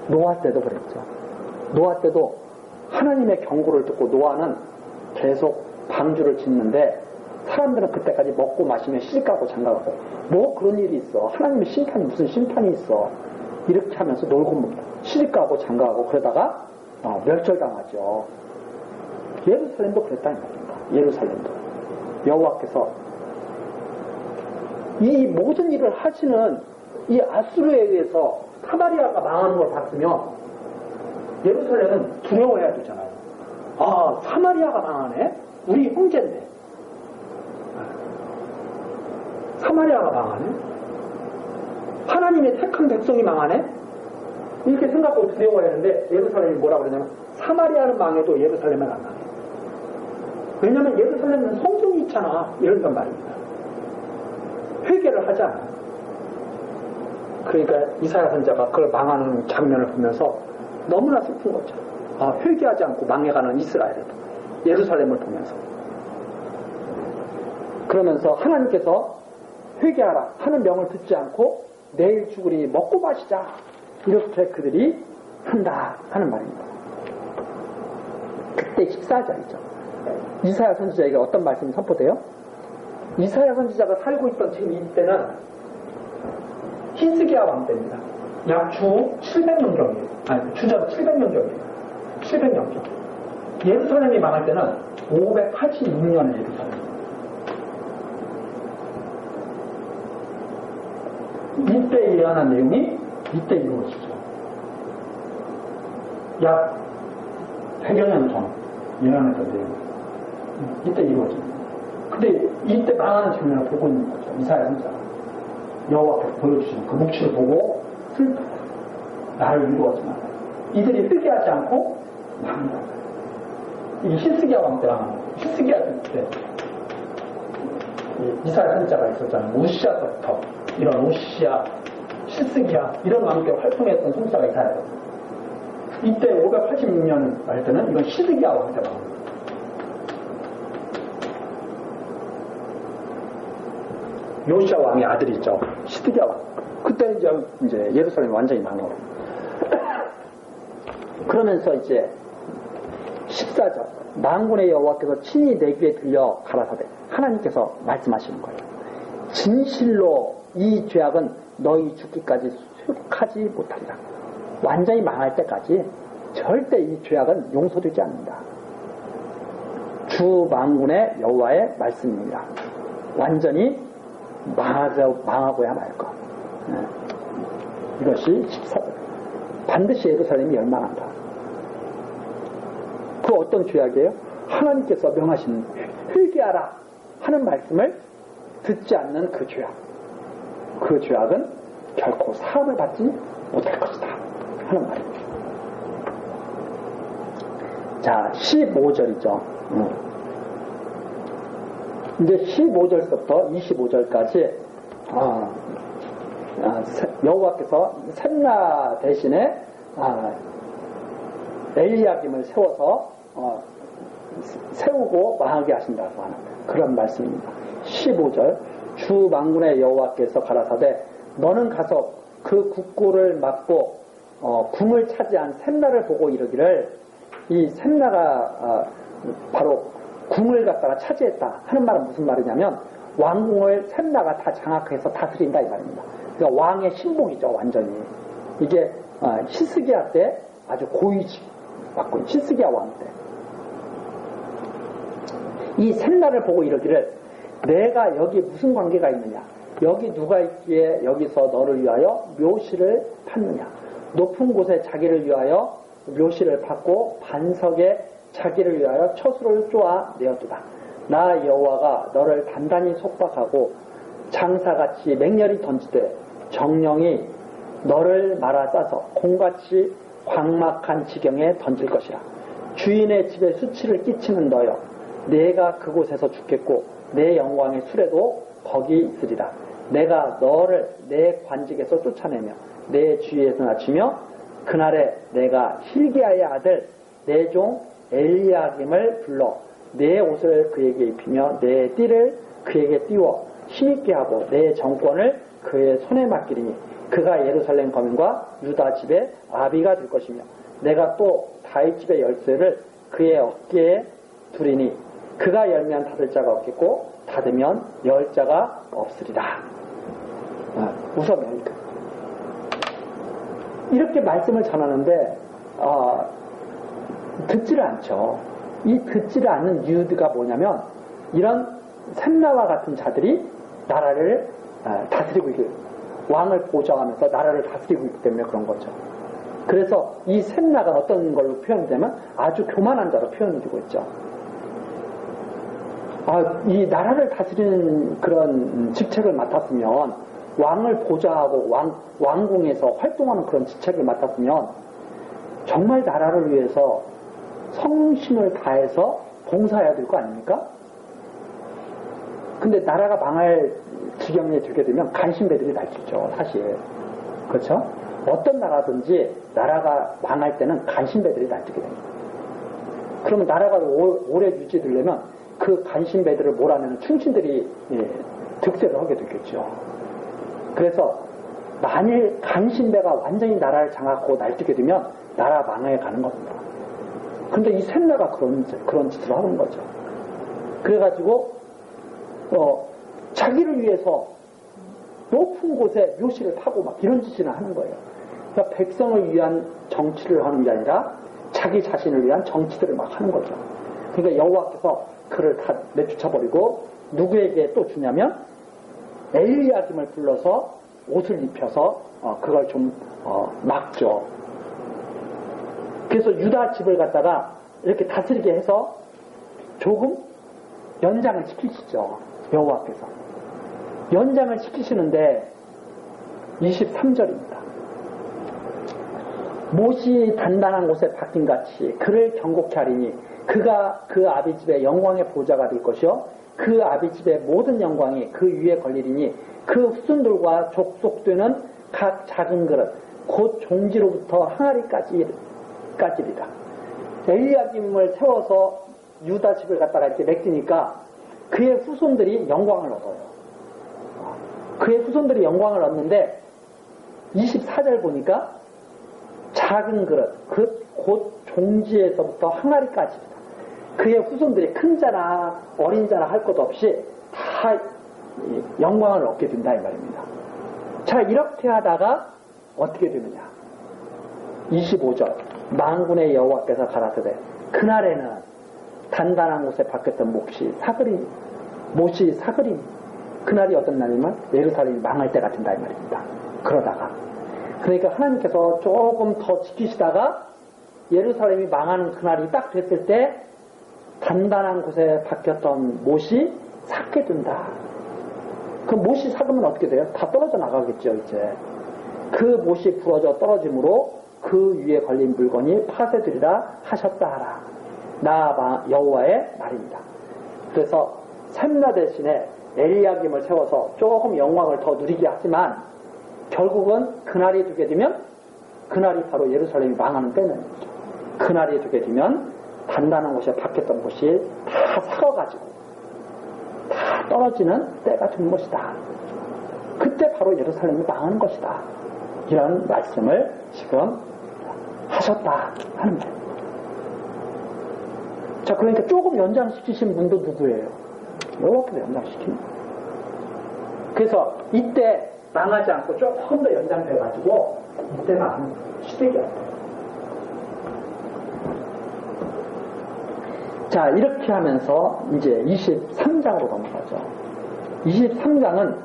노아 때도 그랬죠. 노아 때도 하나님의 경고를 듣고 노아는 계속 방주를 짓는데 사람들은 그때까지 먹고 마시며 시집가고 장가가고 뭐 그런 일이 있어. 하나님의 심판이 무슨 심판이 있어. 이렇게 하면서 놀고 시집가고 장가가고 그러다가 멸절당하죠. 예루살렘도 그랬다는 겁니다. 예루살렘도 여호와께서 이 모든 일을 하시는 이 아수르에 의해서 사마리아가 망하는 걸 봤으면 예루살렘은 두려워해야 되잖아요. 아, 사마리아가 망하네? 우리 형제인데. 사마리아가 망하네? 하나님의 택한 백성이 망하네? 이렇게 생각하고 두려워했는데 예루살렘이 뭐라고 그러냐면 사마리아는 망해도 예루살렘은 안 망해. 왜냐면 예루살렘은 성전이 있잖아. 이런단 말입니다. 회개를 하지 않아요. 그러니까 이사야 선지자가 그걸 망하는 장면을 보면서 너무나 슬픈 거죠. 아, 회개하지 않고 망해가는 이스라엘에도 예루살렘을 보면서 그러면서 하나님께서 회개하라 하는 명을 듣지 않고 내일 죽으리 먹고 마시자 이렇게 그들이 한다 하는 말입니다. 그때 14절이죠. 이사야 선지자에게 어떤 말씀이 선포돼요? 이사야 선지자가 살고 있던 지금 이때는 히스기야 왕 때입니다. 약 주 700년경이에요. 아니, 주전 700년경이에요. 700년경. 예루살렘이 망할 때는 586년에 예루살렘. 이때 예언한 내용이 이때 이루어지죠. 약 100여 년 전 예언했던 내용. 이때 이루어집니다. 근데 이때 망하는 장면을 보고 있는 거죠. 이사야 선지자. 여호와께서 보여주시는 그 묵시를 보고 슬프다. 나를 위로하지 마라. 이들이 회개하지 않고 망한다. 이 히스기야 왕 때랑 히스기야 때 이스라엘 선지자가 있었잖아요. 우시아 때부터 이런 우시아, 히스기야 이런 왕 때 활동했던 선지자가 있어요. 이때 586년 할 때는 이건 히스기야 왕 때다. 요시아 왕의 아들이죠. 히스기야 왕. 그때 이제 예루살렘이 완전히 망하고. 그러면서 이제 14절 만군의 여호와께서 친히 내 귀에 들려 가라사대 하나님께서 말씀하시는 거예요. 진실로 이 죄악은 너희 죽기까지 수룩하지 못하리라. 완전히 망할 때까지 절대 이 죄악은 용서되지 않는다. 주 만군의 여호와의 말씀입니다. 완전히 망하고야 말 것. 이것이 14절. 반드시 예루살렘이 멸망한다. 그 어떤 죄악이에요? 하나님께서 명하신 회개하라 하는 말씀을 듣지 않는 그 죄악. 그 죄악은 결코 사함을 받지 못할 것이다 하는 말입니다. 자, 15절이죠. 이제 15절부터 25절까지 여호와께서 셈나 대신에 엘리야김을 세우고 망하게 하신다고 하는 그런 말씀입니다. 15절 주 만군의 여호와께서 가라사대 너는 가서 그 국고를 막고 궁을 차지한 셈나를 보고 이르기를 이 셈나가 바로 궁을 갖다가 차지했다 하는 말은 무슨 말이냐면 왕궁을 셈나가 다 장악해서 다스린다 이 말입니다. 그러니까 왕의 신복이죠 완전히. 이게 히스기야 때 아주 고위직 받고 히스기야 왕 때. 이 셈나를 보고 이러기를 내가 여기 무슨 관계가 있느냐. 여기 누가 있기에 여기서 너를 위하여 묘시를 팠느냐. 높은 곳에 자기를 위하여 묘시를 팠고 반석에 자기를 위하여 처수를 쪼아 내었도다. 나 여호와가 너를 단단히 속박하고 장사같이 맹렬히 던지되 정령이 너를 말아 싸서 공같이 광막한 지경에 던질 것이라. 주인의 집에 수치를 끼치는 너여 내가 그곳에서 죽겠고 내 영광의 수레도 거기 있으리라. 내가 너를 내 관직에서 쫓아내며 내 주위에서 낮추며 그날에 내가 hil기야의 아들 내 종 엘리야김을 불러 내 옷을 그에게 입히며 내 띠를 그에게 띄워 힘있게 하고 내 정권을 그의 손에 맡기리니 그가 예루살렘 거민과 유다 집의 아비가 될 것이며 내가 또 다윗 집의 열쇠를 그의 어깨에 두리니 그가 열면 닫을 자가 없겠고 닫으면 열 자가 없으리라. 우선 이렇게 말씀을 전하는데 듣지를 않죠. 이 듣지를 않는 이유가 뭐냐면 이런 셈나와 같은 자들이 나라를 다스리고 있기 왕을 보좌하면서 나라를 다스리고 있기 때문에 그런 거죠. 그래서 이 셈나가 어떤 걸로 표현되면 아주 교만한 자로 표현이 되고 있죠. 이 나라를 다스리는 그런 직책을 맡았으면 왕을 보좌하고 왕궁에서 활동하는 그런 직책을 맡았으면 정말 나라를 위해서 성심을 다해서 봉사해야 될 거 아닙니까? 근데 나라가 망할 지경에 들게 되면 간신배들이 날뛰죠, 사실. 그렇죠? 어떤 나라든지 나라가 망할 때는 간신배들이 날뛰게 됩니다. 그러면 나라가 오래 유지되려면 그 간신배들을 몰아내는 충신들이 득세를 하게 되겠죠. 그래서 만일 간신배가 완전히 나라를 장악하고 날뛰게 되면 나라 망해 가는 겁니다. 근데 이 셈나가 그런 짓을 하는 거죠. 그래가지고 자기를 위해서 높은 곳에 묘시를 파고 막 이런 짓을 하는 거예요. 그러니까 백성을 위한 정치를 하는 게 아니라 자기 자신을 위한 정치들을 막 하는 거죠. 그러니까 여호와께서 그를 다 내쫓아버리고 누구에게 또 주냐면 엘리야김을 불러서 옷을 입혀서 그걸 좀 막죠. 그래서 유다 집을 갖다가 이렇게 다스리게 해서 조금 연장을 시키시죠. 여호와께서 연장을 시키시는데 23절입니다. 못이 단단한 곳에 박힌 같이 그를 경고케 하리니 그가 그 아비집의 영광의 보좌가 될 것이요 그 아비집의 모든 영광이 그 위에 걸리리니 그 후손들과 족속되는 각 작은 그릇 곧 종지로부터 항아리까지리다. 엘리야김을 세워서 유다 집을 갖다가 이렇게 맡기니까 그의 후손들이 영광을 얻어요. 그의 후손들이 영광을 얻는데 24절 보니까 작은 그릇 곧 종지에서부터 항아리까지입니다. 그의 후손들이 큰 자나 어린 자나 할 것 없이 다 영광을 얻게 된다 이 말입니다. 자, 이렇게 하다가 어떻게 되느냐. 25절 만군의 여호와께서 가라사대 그날에는 단단한 곳에 박혔던 못이 사그리니 그날이 어떤 날이면 예루살렘이 망할 때가 된다 이 말입니다. 그러니까 하나님께서 조금 더 지키시다가 예루살렘이 망하는 그날이 딱 됐을 때 단단한 곳에 박혔던 못이 삭게 된다. 그 못이 삭으면 어떻게 돼요? 다 떨어져 나가겠죠 이제. 그 못이 부러져 떨어짐으로 그 위에 걸린 물건이 파쇄되리라 하셨다 하라. 나 여호와의 말입니다. 그래서 샘나 대신에 엘리야김을 세워서 조금 영광을 더 누리게 하지만 결국은 그날이 되게 되면 그날이 바로 예루살렘이 망하는 때는 그날이 되게 되면 단단한 곳에 박혔던 곳이 다 삭아가지고 다 떨어지는 때가 된 것이다. 그때 바로 예루살렘이 망하는 것이다. 이런 말씀을 지금 하셨다 하는 거예요. 자, 그러니까 조금 연장시키신 분도 누구예요? 여호와께서 연장시킵니다. 그래서 이때 망하지 않고 조금 더 연장돼가지고 이때만 시댁이 없어요. 자, 이렇게 하면서 이제 23장으로 넘어가죠. 23장은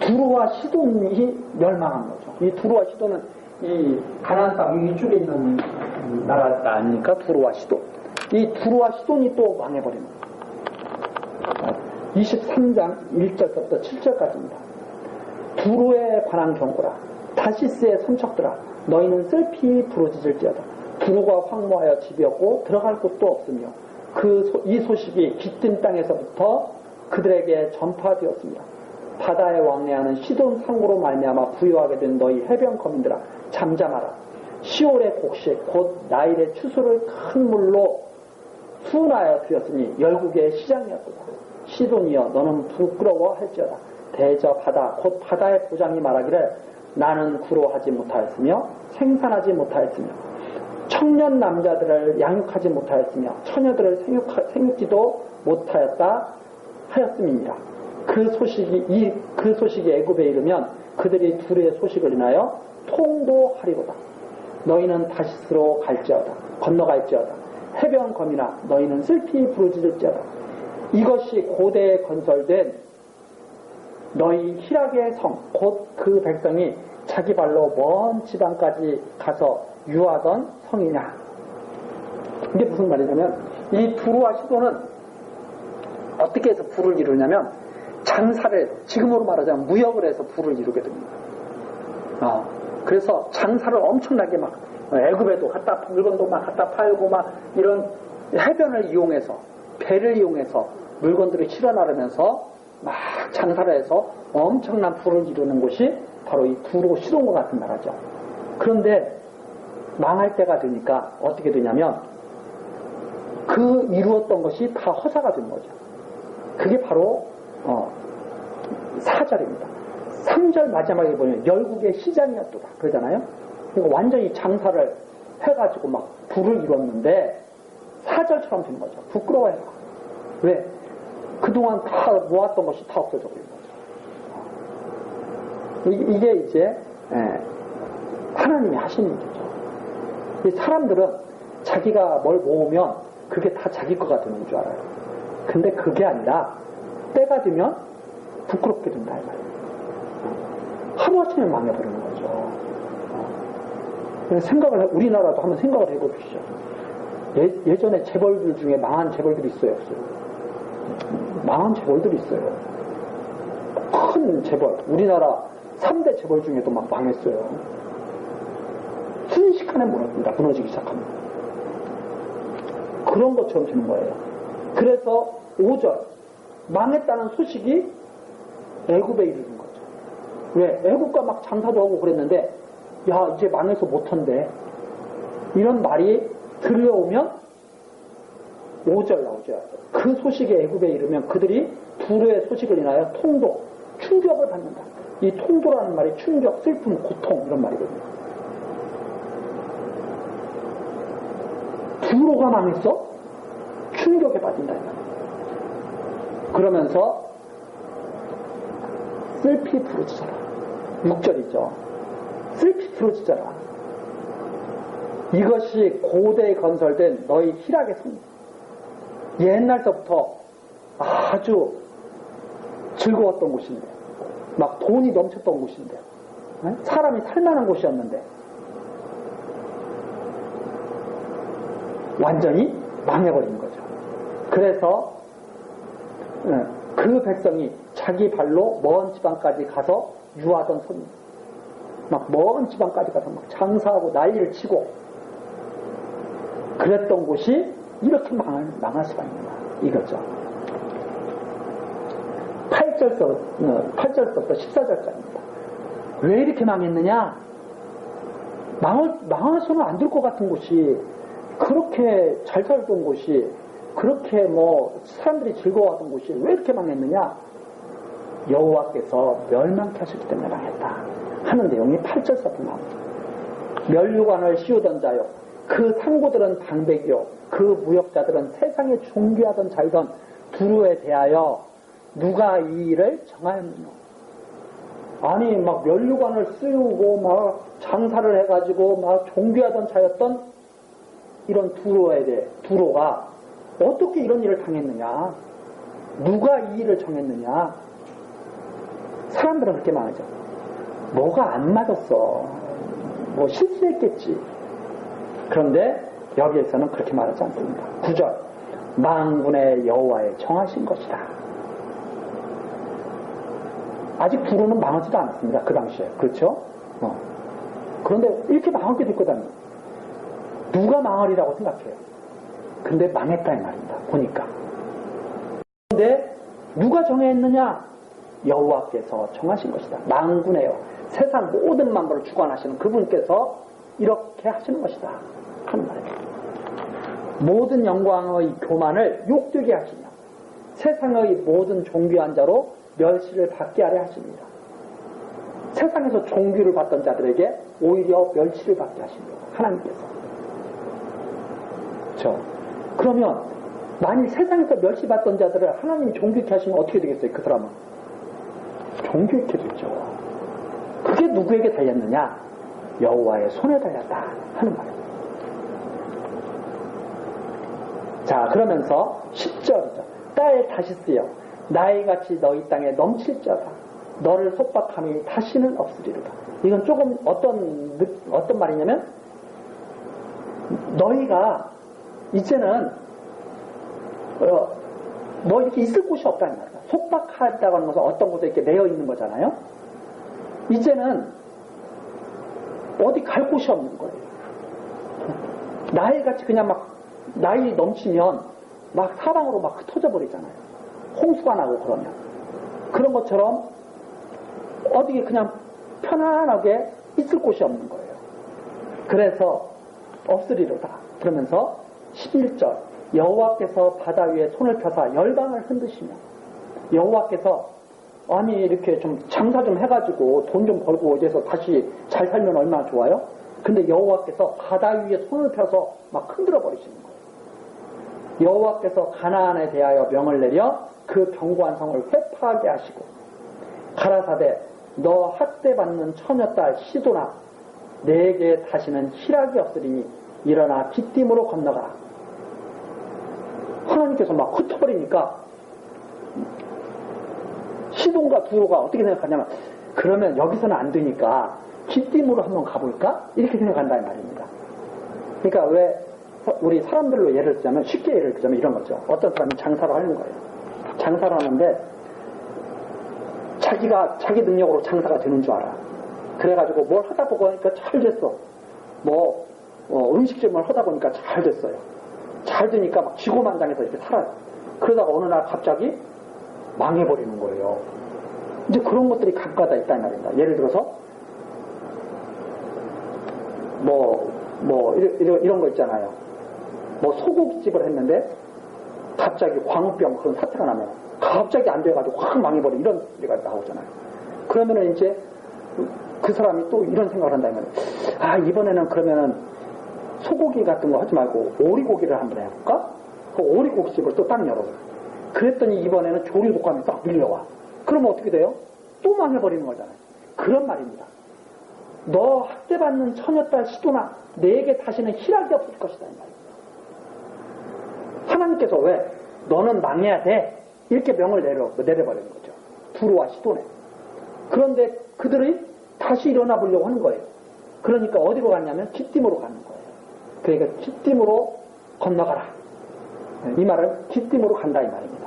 두로와 시돈이 멸망한 거죠. 이 두로와 시돈은 이 가나안 땅 위쪽에 있는 나라가 아닙니까? 두로와 시돈. 이 두로와 시돈이 또 망해버립니다. 23장 1절부터 7절까지입니다. 두로에 관한 경고라. 다시스의 선척들아 너희는 슬피 부르짖을지어다. 두로가 황무하여 집이 없고 들어갈 곳도 없으며 이 소식이 깃든 땅에서부터 그들에게 전파되었습니다. 바다에 왕래하는 시돈 상고로 말미암아 부유하게 된 너희 해변 거민들아 잠잠하라. 시올의 곡식 곧 나일의 추수를 큰 물로 수운하여 드렸으니 열국의 시장이었도다. 시돈이여 너는 부끄러워할지어다. 대저 바다 곧 바다의 보장이 말하기를 나는 구로하지 못하였으며 생산하지 못하였으며 청년 남자들을 양육하지 못하였으며 처녀들을 생육지도 못하였다 하였음이니라. 그 소식이 애굽에 이르면 그들이 둘의 소식을 인하여 통도하리로다. 너희는 다시스로 갈지어다. 건너갈지어다. 해변 거미나 너희는 슬피 부르짖을지어다. 이것이 고대에 건설된 너희 희락의 성 곧 그 백성이 자기 발로 먼 지방까지 가서 유하던 성이냐. 이게 무슨 말이냐면 이 두루와 시도는 어떻게 해서 부를 이루냐면 장사를 지금으로 말하자면 무역을 해서 부를 이루게 됩니다. 그래서 장사를 엄청나게 막 애굽에도 물건도 막 갖다 팔고 막 이런 해변을 이용해서 배를 이용해서 물건들을 실어 나르면서 막 장사를 해서 엄청난 부를 이루는 곳이 바로 이 두로 시돈과 같은 나라죠. 그런데 망할 때가 되니까 어떻게 되냐면 그 이루었던 것이 다 허사가 된 거죠. 그게 바로 4절입니다. 3절 마지막에 보면 열국의 시장이었도다 그러잖아요. 그러니까 완전히 장사를 해가지고 막 부를 이뤘는데 4절처럼 된 거죠. 부끄러워해라. 왜? 그동안 다 모았던 것이 다 없어져 버린 거죠. 이게 이제 하나님이 하시는 일이죠. 사람들은 자기가 뭘 모으면 그게 다 자기 거가 되는 줄 알아요. 근데 그게 아니라 때가 되면 부끄럽게 된다 이 말이에요. 하루아침에 망해버리는 거죠. 우리나라도 한번 생각을 해보십시오. 예전에 재벌들 중에 망한 재벌들이 있어요, 없어요? 망한 재벌들이 있어요. 큰 재벌, 우리나라 3대 재벌 중에도 막 망했어요. 순식간에 무너집니다. 무너지기 시작합니다. 그런 것처럼 되는 거예요. 그래서 5절 망했다는 소식이 애굽에 이르는 거죠. 왜? 애굽과 막 장사도 하고 그랬는데 야 이제 망해서 못한대. 이런 말이 들려오면 5절 나오죠. 그 소식이 애굽에 이르면 그들이 두로의 소식을 인하여 통도, 충격을 받는다. 이 통도라는 말이 충격, 슬픔, 고통 이런 말이거든요. 두로가 망했어? 충격에 빠진다. 그러면서 슬피 부르짖어라. 6절이죠. 슬피 부르짖어라. 이것이 고대에 건설된 너희 희락의 성. 옛날서부터 아주 즐거웠던 곳인데, 막 돈이 넘쳤던 곳인데, 사람이 살만한 곳이었는데, 완전히 망해버린 거죠. 그래서 그 백성이 자기 발로 먼 지방까지 가서 유하던 손님, 막 먼 지방까지 가서 막 장사하고 난리를 치고 그랬던 곳이 이렇게 망할 수가 있는가 이거죠. 8절부터 14절까지입니다. 왜 이렇게 망했느냐? 망해서는 안 될 것 같은 곳이, 그렇게 잘 살던 곳이, 그렇게 뭐 사람들이 즐거워하던 곳이 왜 이렇게 망했느냐? 여호와께서 멸망케 하셨기 때문에 망했다 하는 내용이 8절부터 나옵니다. 면류관을 씌우던 자요, 그 상고들은 방백이요, 그 무역자들은 세상에 존귀하던 자이던 두루에 대하여 누가 이 일을 정하였느냐? 아니 막 면류관을 씌우고 막 장사를 해가지고 막 존귀하던 자였던 이런 두로가 어떻게 이런 일을 당했느냐? 누가 이 일을 정했느냐? 사람들은 그렇게 말하죠. 뭐가 안 맞았어. 뭐 실수했겠지. 그런데 여기에서는 그렇게 말하지 않습니다. 9절 만군의 여호와의 정하신 것이다. 아직 두로는 망하지도 않았습니다. 그 당시에. 그렇죠? 그런데 이렇게 망하게 됐거든요. 누가 망하리라고 생각해요. 근데 망했다 이 말입니다. 보니까. 그런데 누가 정했느냐? 여호와께서 정하신 것이다. 만군에요. 세상 모든 만물을 주관하시는 그분께서 이렇게 하시는 것이다 하는 말입니다. 모든 영광의 교만을 욕되게 하시며 세상의 모든 존귀한 자로 멸시를 받게 하려 하십니다. 세상에서 존귀를 받던 자들에게 오히려 멸시를 받게 하십니다. 하나님께서. 그렇죠? 그러면 만일 세상에서 멸시받던 자들을 하나님이 존귀케 하시면 어떻게 되겠어요? 그 사람은 존귀케 되죠. 그게 누구에게 달렸느냐? 여호와의 손에 달렸다 하는 말입니다. 자, 그러면서 10절이죠. 딸 다시스여, 나이같이 너희 땅에 넘칠지어다. 너를 속박함이 다시는 없으리로다. 이건 조금 어떤 말이냐면, 너희가 이제는 뭐 이렇게 있을 곳이 없다는 말이야. 속박하다고 하는 것은 어떤 곳에 이렇게 매여 있는 거잖아요. 이제는 어디 갈 곳이 없는 거예요. 나이같이 그냥 막 나이 넘치면 막 사방으로 막 흩어져 버리잖아요. 홍수가 나고 그러면. 그런 것처럼 어디에 그냥 편안하게 있을 곳이 없는 거예요. 그래서 없으리로다. 그러면서 11절 여호와께서 바다 위에 손을 펴사 열방을 흔드시며, 여호와께서 아니 이렇게 좀 장사 좀 해가지고 돈 좀 벌고 어디서 다시 잘 살면 얼마나 좋아요? 근데 여호와께서 바다 위에 손을 펴서 막 흔들어 버리시는 거예요. 여호와께서 가나안에 대하여 명을 내려 그 견고한 성을 회파하게 하시고 가라사대 너 학대받는 처녀딸 시도나 내게 다시는 희락이 없으리니 일어나 빗김으로 건너가라. 하나님께서 막 흩어버리니까 시돈과 두로가 어떻게 생각하냐면, 그러면 여기서는 안 되니까 깃딤으로 한번 가볼까? 이렇게 생각한다는 말입니다. 그러니까 왜 우리 사람들로 예를 들자면, 쉽게 예를 들자면 이런 거죠. 어떤 사람이 장사를 하는 거예요. 장사를 하는데 자기 능력으로 장사가 되는 줄 알아. 그래가지고 뭘 하다 보니까 잘 됐어. 음식점을 하다 보니까 잘 됐어요. 잘 되니까 막 지고만장해서 이렇게 살아요. 그러다가 어느 날 갑자기 망해버리는 거예요. 이제 그런 것들이 각가다 있다는 말입니다. 예를 들어서 이런 거 있잖아요. 소고기집을 했는데 갑자기 광우병 그런 사태가 나면 갑자기 안 돼가지고 확 망해버려 이런 얘기가 나오잖아요. 그러면은 이제 그 사람이 또 이런 생각을 한다면 이번에는 그러면은 소고기 같은 거 하지 말고 오리고기를 한번 해볼까? 그 오리고기집을 또 딱 열어요. 그랬더니 이번에는 조류 독감이 딱 밀려와. 그러면 어떻게 돼요? 또 망해버리는 거잖아요. 그런 말입니다. 너 학대받는 처녀딸 시도나 내게 다시는 희락이 없을 것이다 이 말입니다. 하나님께서 왜 너는 망해야 돼 이렇게 명을 내려버리는 거죠. 두루와 시도네. 그런데 그들이 다시 일어나 보려고 하는 거예요. 그러니까 어디로 갔냐면 기띔으로 가는 거예요. 그러니까 기띔으로 건너가라. 이 말은 기띔으로 간다 이 말입니다.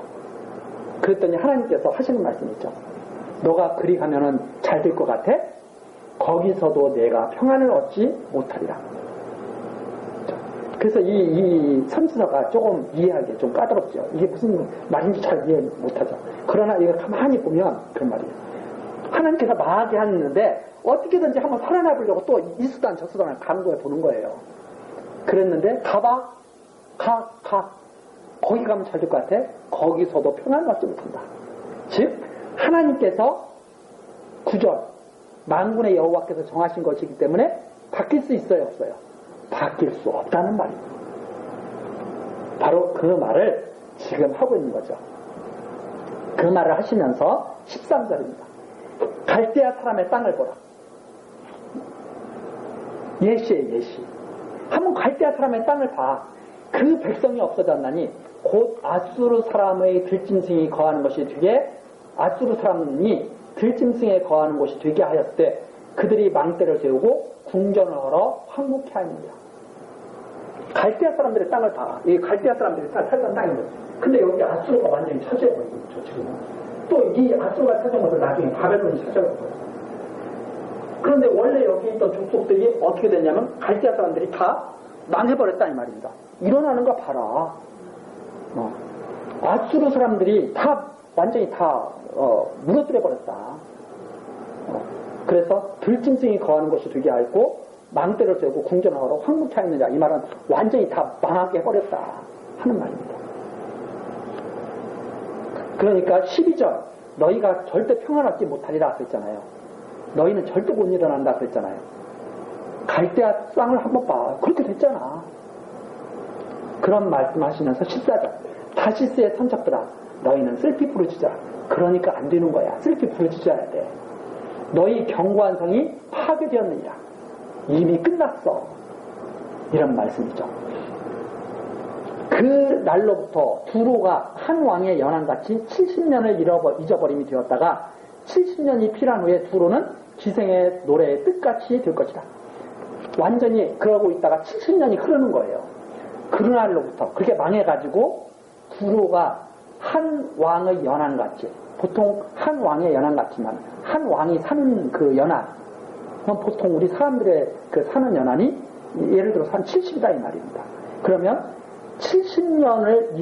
그랬더니 하나님께서 하시는 말씀이 있죠. 너가 그리 가면은 잘 될 것 같아? 거기서도 내가 평안을 얻지 못하리라. 그래서 이 선지서가 조금 이해하기 좀 까다롭죠. 이게 무슨 말인지 잘 이해 못하죠. 그러나 이거 가만히 보면 그런 말이에요. 하나님께서 망하게 하는데 어떻게든지 한번 살아나보려고 또 이 수단 저 수단을 가는 거에 보는 거예요. 그랬는데 가봐. 가. 거기 가면 잘 될 것 같아? 거기서도 평안을 얻지 못한다. 즉 하나님께서 구절 만군의 여호와께서 정하신 것이기 때문에 바뀔 수 있어요 없어요? 바뀔 수 없다는 말입니다. 바로 그 말을 지금 하고 있는 거죠. 그 말을 하시면서 13절입니다. 갈대아 사람의 땅을 보라. 예시에 예시. 한번 갈대아 사람의 땅을 봐. 그 백성이 없어졌나니 곧 아수르 사람의 들짐승이 거하는 것이 되게 아수르 사람이 들짐승에 거하는 곳이 되게 하였을 때 그들이 망대를 세우고 궁전을 걸어 황무케 하느니라. 갈대아 사람들의 땅을 봐. 이 갈대아 사람들이 살던 땅인 거죠. 근데 여기 아수르가 완전히 차지해버린 거죠, 지금은. 또 이 아수르가 차지한 것을 나중에 바벨론이 차지할 거예요. 그런데 원래 여기 있던 족속들이 어떻게 됐냐면 갈대아 사람들이 다 망해버렸다 이 말입니다. 일어나는 거 봐라. 아수르 사람들이 다 완전히 다 무너뜨려 버렸다. 그래서 들짐승이 거하는 것이 되게 하였고 망대를 세우고 궁전을 하러 황무케 하였느냐. 이 말은 완전히 다 망하게 해버렸다 하는 말입니다. 그러니까 12절 너희가 절대 평안 얻지 못하리라 그랬잖아요. 너희는 절대 못 일어난다 그랬잖아요. 갈대아 땅을 한번 봐. 그렇게 됐잖아. 그런 말씀하시면서 14절 다시스의 선척들아 너희는 슬피 부르짖어라. 그러니까 안 되는 거야. 슬피 부르짖어야 돼. 너희 견고한 성이 파괴되었느니라. 이미 끝났어. 이런 말씀이죠. 그 날로부터 두로가 한 왕의 연한같이 70년을 잊어버림이 되었다가 70년이 필요한 후에 두로는 기생의 노래의 뜻같이 될 것이다. 완전히 그러고 있다가 70년이 흐르는 거예요. 그 날로부터 그렇게 망해가지고 두로가 한 왕의 연한같이, 보통 한 왕의 연한같지만 한 왕이 사는 그 연한, 보통 우리 사람들의 그 사는 연한이 예를 들어서 한 70이다 이 말입니다. 그러면 70년을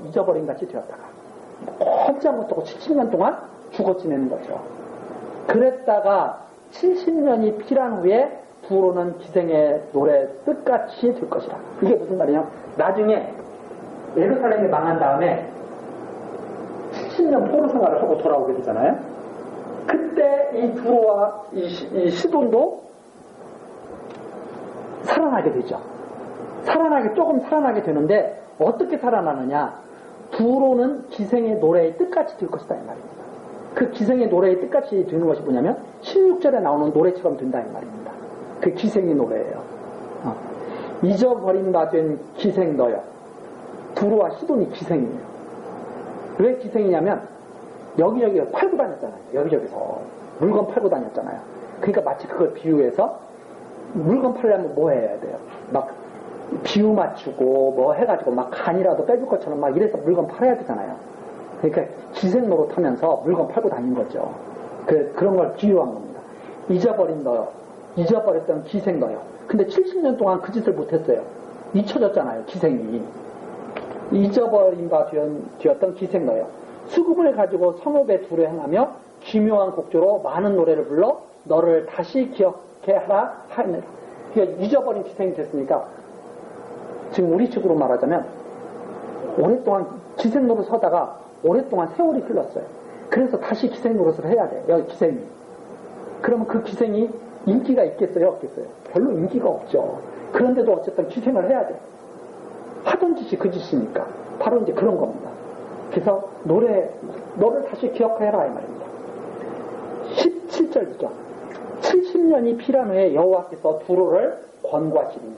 잊어버린 같이 되었다가 꼼짝 못하고 70년 동안 죽어 지내는 거죠. 그랬다가 70년이 필요한 후에 두로는 기생의 노래 뜻같이 될 것이라. 이게 무슨 말이냐? 나중에 예루살렘이 망한 다음에 70년 포로 생활을 하고 돌아오게 되잖아요. 그때 이 두로와 이 시돈도 살아나게 되죠. 조금 살아나게 되는데 어떻게 살아나느냐? 두로는 기생의 노래의 뜻같이 될 것이다 이 말입니다. 그 기생의 노래의 뜻같이 되는 것이 뭐냐면 16절에 나오는 노래처럼 된다 이 말입니다. 그 기생의 노래예요. 잊어버린 바 된 기생 너여. 두로와 시돈이 기생이에요. 왜 기생이냐면 여기저기 팔고 다녔잖아요. 여기저기서 물건 팔고 다녔잖아요. 그러니까 마치 그걸 비유해서 물건 팔려면 뭐 해야 돼요? 막 비유 맞추고 뭐 해가지고 막 간이라도 빼줄 것처럼 막 이래서 물건 팔아야 되잖아요. 그러니까 기생 노릇하면서 물건 팔고 다닌 거죠. 그런 걸 비유한 겁니다. 잊어버린 너여. 잊어버렸던 기생 너여. 근데 70년 동안 그 짓을 못했어요. 잊혀졌잖아요. 기생이. 잊어버린 바 되었던 기생너여. 수금을 가지고 성읍에 두루 행하며 기묘한 곡조로 많은 노래를 불러 너를 다시 기억해 하라 하였느라. 그러니까 잊어버린 기생이 됐으니까 지금 우리 식으로 말하자면 오랫동안 기생 노릇 서다가 오랫동안 세월이 흘렀어요. 그래서 다시 기생 노릇을 해야 돼. 여기 기생이. 그러면 그 기생이 인기가 있겠어요? 없겠어요? 별로 인기가 없죠. 그런데도 어쨌든 기생을 해야 돼. 하던 짓이 그 짓이니까. 바로 이제 그런 겁니다. 그래서 너를 다시 기억해라 이 말입니다. 17절이죠. 70년이 필요한 후에 여호와께서 두로를 권고하시니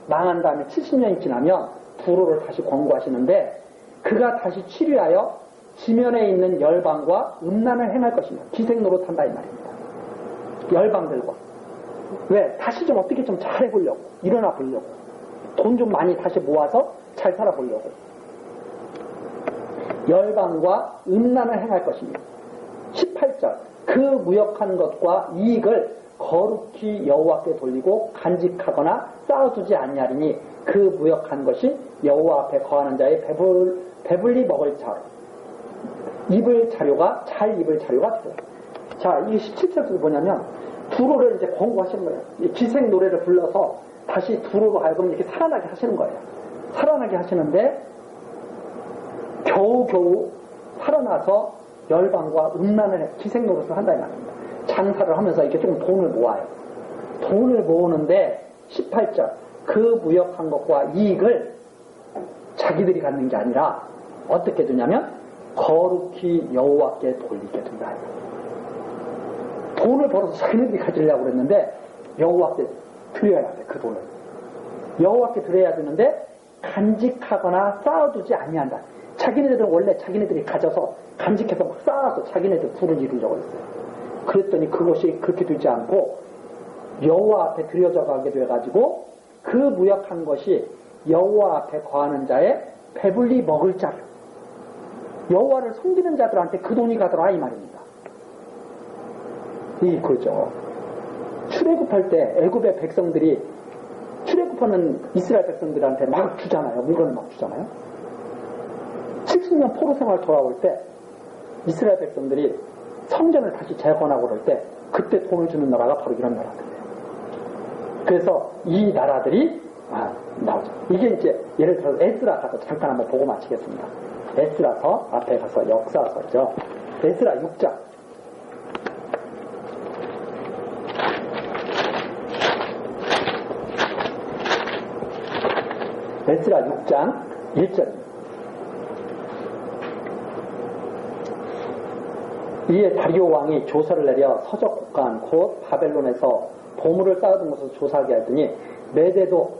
망한 다음에 70년이 지나면 두로를 다시 권고하시는데 그가 다시 치료하여 지면에 있는 열방과 음란을 행할 것이며 기생 노릇한다 이 말입니다. 열방들과 왜? 다시 좀 어떻게 좀 잘해보려고 일어나 보려고 돈 좀 많이 다시 모아서 잘 살아보려고 열방과 음란을 행할 것이며 18절 그 무역한 것과 이익을 거룩히 여호와께 돌리고 간직하거나 쌓아두지 아니하리니 그 무역한 것이 여호와 앞에 거하는 자의 배불리 먹을 자로 입을 자료가 잘 입을 자료가 돼요. 자, 이 17절도 뭐냐면 두로를 이제 권고하시는 거예요. 이 기생 노래를 불러서 다시 두로로 하여금 이렇게 살아나게 하시는 거예요. 살아나게 하시는데 겨우겨우 살아나서 열방과 음란을 기생 노릇을 한다 이 말입니다. 장사를 하면서 이렇게 조금 돈을 모아요. 돈을 모으는데 18절 그 무역한 것과 이익을 자기들이 갖는 게 아니라 어떻게 되냐면 거룩히 여호와께 돌리게 된다. 돈을 벌어서 자기네들이 가지려고 그랬는데 여호와께 드려야 돼. 그 돈을 여호와께 드려야 되는데 간직하거나 쌓아두지 아니한다. 자기네들은 원래 자기네들이 가져서 간직해서 막 쌓아서 자기네들 부를 이루려고 했어요. 그랬더니 그것이 그렇게 되지 않고 여호와 앞에 드려져 가게 돼가지고 그 무역한 것이 여호와 앞에 거하는 자의 배불리 먹을 자료. 여호와를 섬기는 자들한테 그 돈이 가더라 이 말입니다. 이 그죠. 출애굽할 때 애굽의 백성들이 출애굽하는 이스라엘 백성들한테 막 주잖아요. 물건을 막 주잖아요. 70년 포로 생활 돌아올 때 이스라엘 백성들이 성전을 다시 재건하고 그럴 때 그때 돈을 주는 나라가 바로 이런 나라들이에요. 그래서 이 나라들이 나오죠. 이게 이제 예를 들어서 에스라 가서 잠깐 한번 보고 마치겠습니다. 에스라서 앞에 가서 역사서죠. 에스라 6장. 에스라 6장 1절입니다. 이에 다리오 왕이 조서를 내려 서적 국간 곧 바벨론에서 보물을 쌓아둔 것을 조사하게 하더니 메대도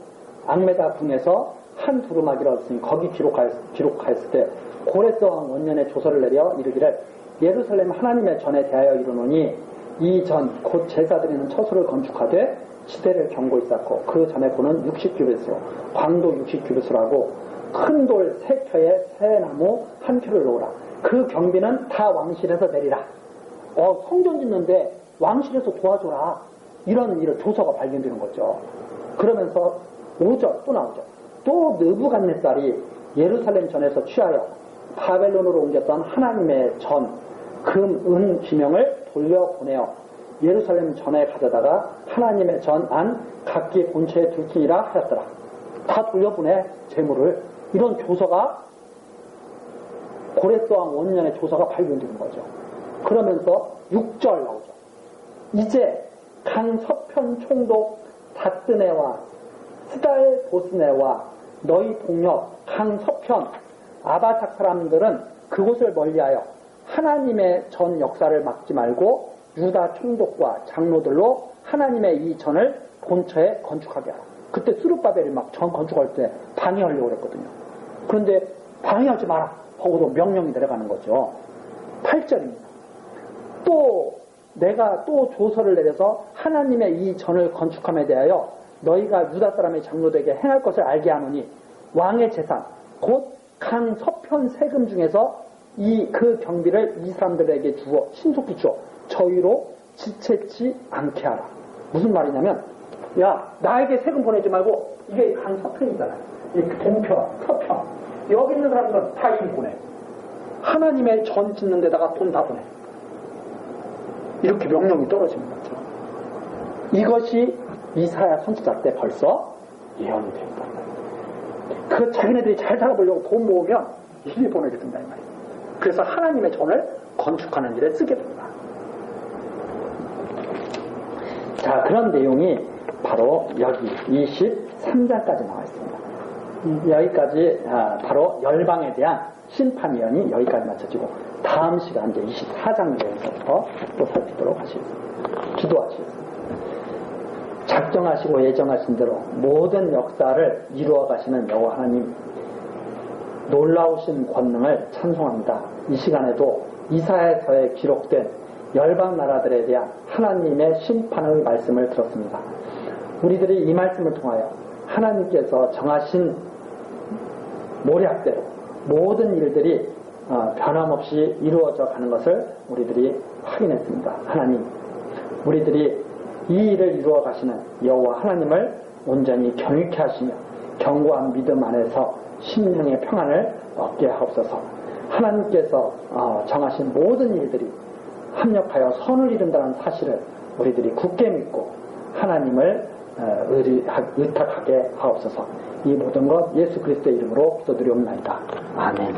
악메다 궁에서 한 두루마기를 얻었으니 거기 기록하였을 때 고레스 왕 원년에 조서를 내려 이르기를 예루살렘 하나님의 전에 대하여 이르노니 이 전 곧 제사 드리는 처소를 건축하되 시대를 경고히 쌓고 그 전에 고는 60규빗으로 광도 60규빗으로 하고 큰 돌 3켜에 새 나무 1켜를 놓으라. 그 경비는 다 왕실에서 내리라. 성전 짓는데 왕실에서 도와줘라. 이런 조서가 발견되는 거죠. 그러면서 5절 또 나오죠. 또 느부갓네살이 예루살렘 전에서 취하여 바벨론으로 옮겼던 하나님의 전, 금, 은, 기명을 돌려보내어 예루살렘 전에 가져다가 하나님의 전 안 각기 본처에 둘지니라 하였더라. 다 돌려보내 재물을. 이런 조서가 고레스 왕 원년의 조서가 발견되는 거죠. 그러면서 6절 나오죠. 이제 강 서편 총독 다스네와 스달 보스네와 너희 동력 강 서편 아바삭 사람들은 그곳을 멀리하여 하나님의 전 역사를 막지 말고 유다 총독과 장로들로 하나님의 이 전을 본처에 건축하게 하라. 그때 수르바벨이 막 전 건축할 때 방해하려고 그랬거든요. 그런데 방해하지 마라 하고도 명령이 내려가는 거죠. 8절입니다. 또 내가 또 조서를 내려서 하나님의 이 전을 건축함에 대하여 너희가 유다 사람의 장로들에게 행할 것을 알게 하노니 왕의 재산 곧 강 서편 세금 중에서 그 경비를 이 사람들에게 주어 신속히 주어 저희로 지체치 않게 하라. 무슨 말이냐면 야, 나에게 세금 보내지 말고, 이게 한 서편이잖아요. 이 동편, 서편. 여기 있는 사람들은 다 일 보내. 하나님의 전 짓는 데다가 돈 다 보내. 이렇게 명령이 떨어지는 거죠. 이것이 이사야 선지자 때 벌써 예언이 됐다. 그 자기네들이 잘 살아보려고 돈 모으면 일이 보내게 된다, 이 말이에요. 그래서 하나님의 전을 건축하는 일에 쓰게 된다. 자, 그런 내용이 바로 여기 23장까지 나와 있습니다. 여기까지 바로 열방에 대한 심판 예언이 여기까지 마쳐지고 다음 시간 이제 24장 내용부터 또 살피도록 하시겠습니다. 기도하시겠습니다. 작정하시고 예정하신 대로 모든 역사를 이루어 가시는 여호와 하나님, 놀라우신 권능을 찬송합니다. 이 시간에도 이사야서에 기록된 열방 나라들에 대한 하나님의 심판의 말씀을 들었습니다. 우리들이 이 말씀을 통하여 하나님께서 정하신 모략대로 모든 일들이 변함없이 이루어져 가는 것을 우리들이 확인했습니다. 하나님, 우리들이 이 일을 이루어 가시는 여호와 하나님을 온전히 경외케 하시며 견고한 믿음 안에서 심령의 평안을 얻게 하옵소서. 하나님께서 정하신 모든 일들이 합력하여 선을 이룬다는 사실을 우리들이 굳게 믿고 하나님을 의탁하게 하옵소서. 이 모든 것 예수 그리스도의 이름으로 기도드리옵나이다. 아멘.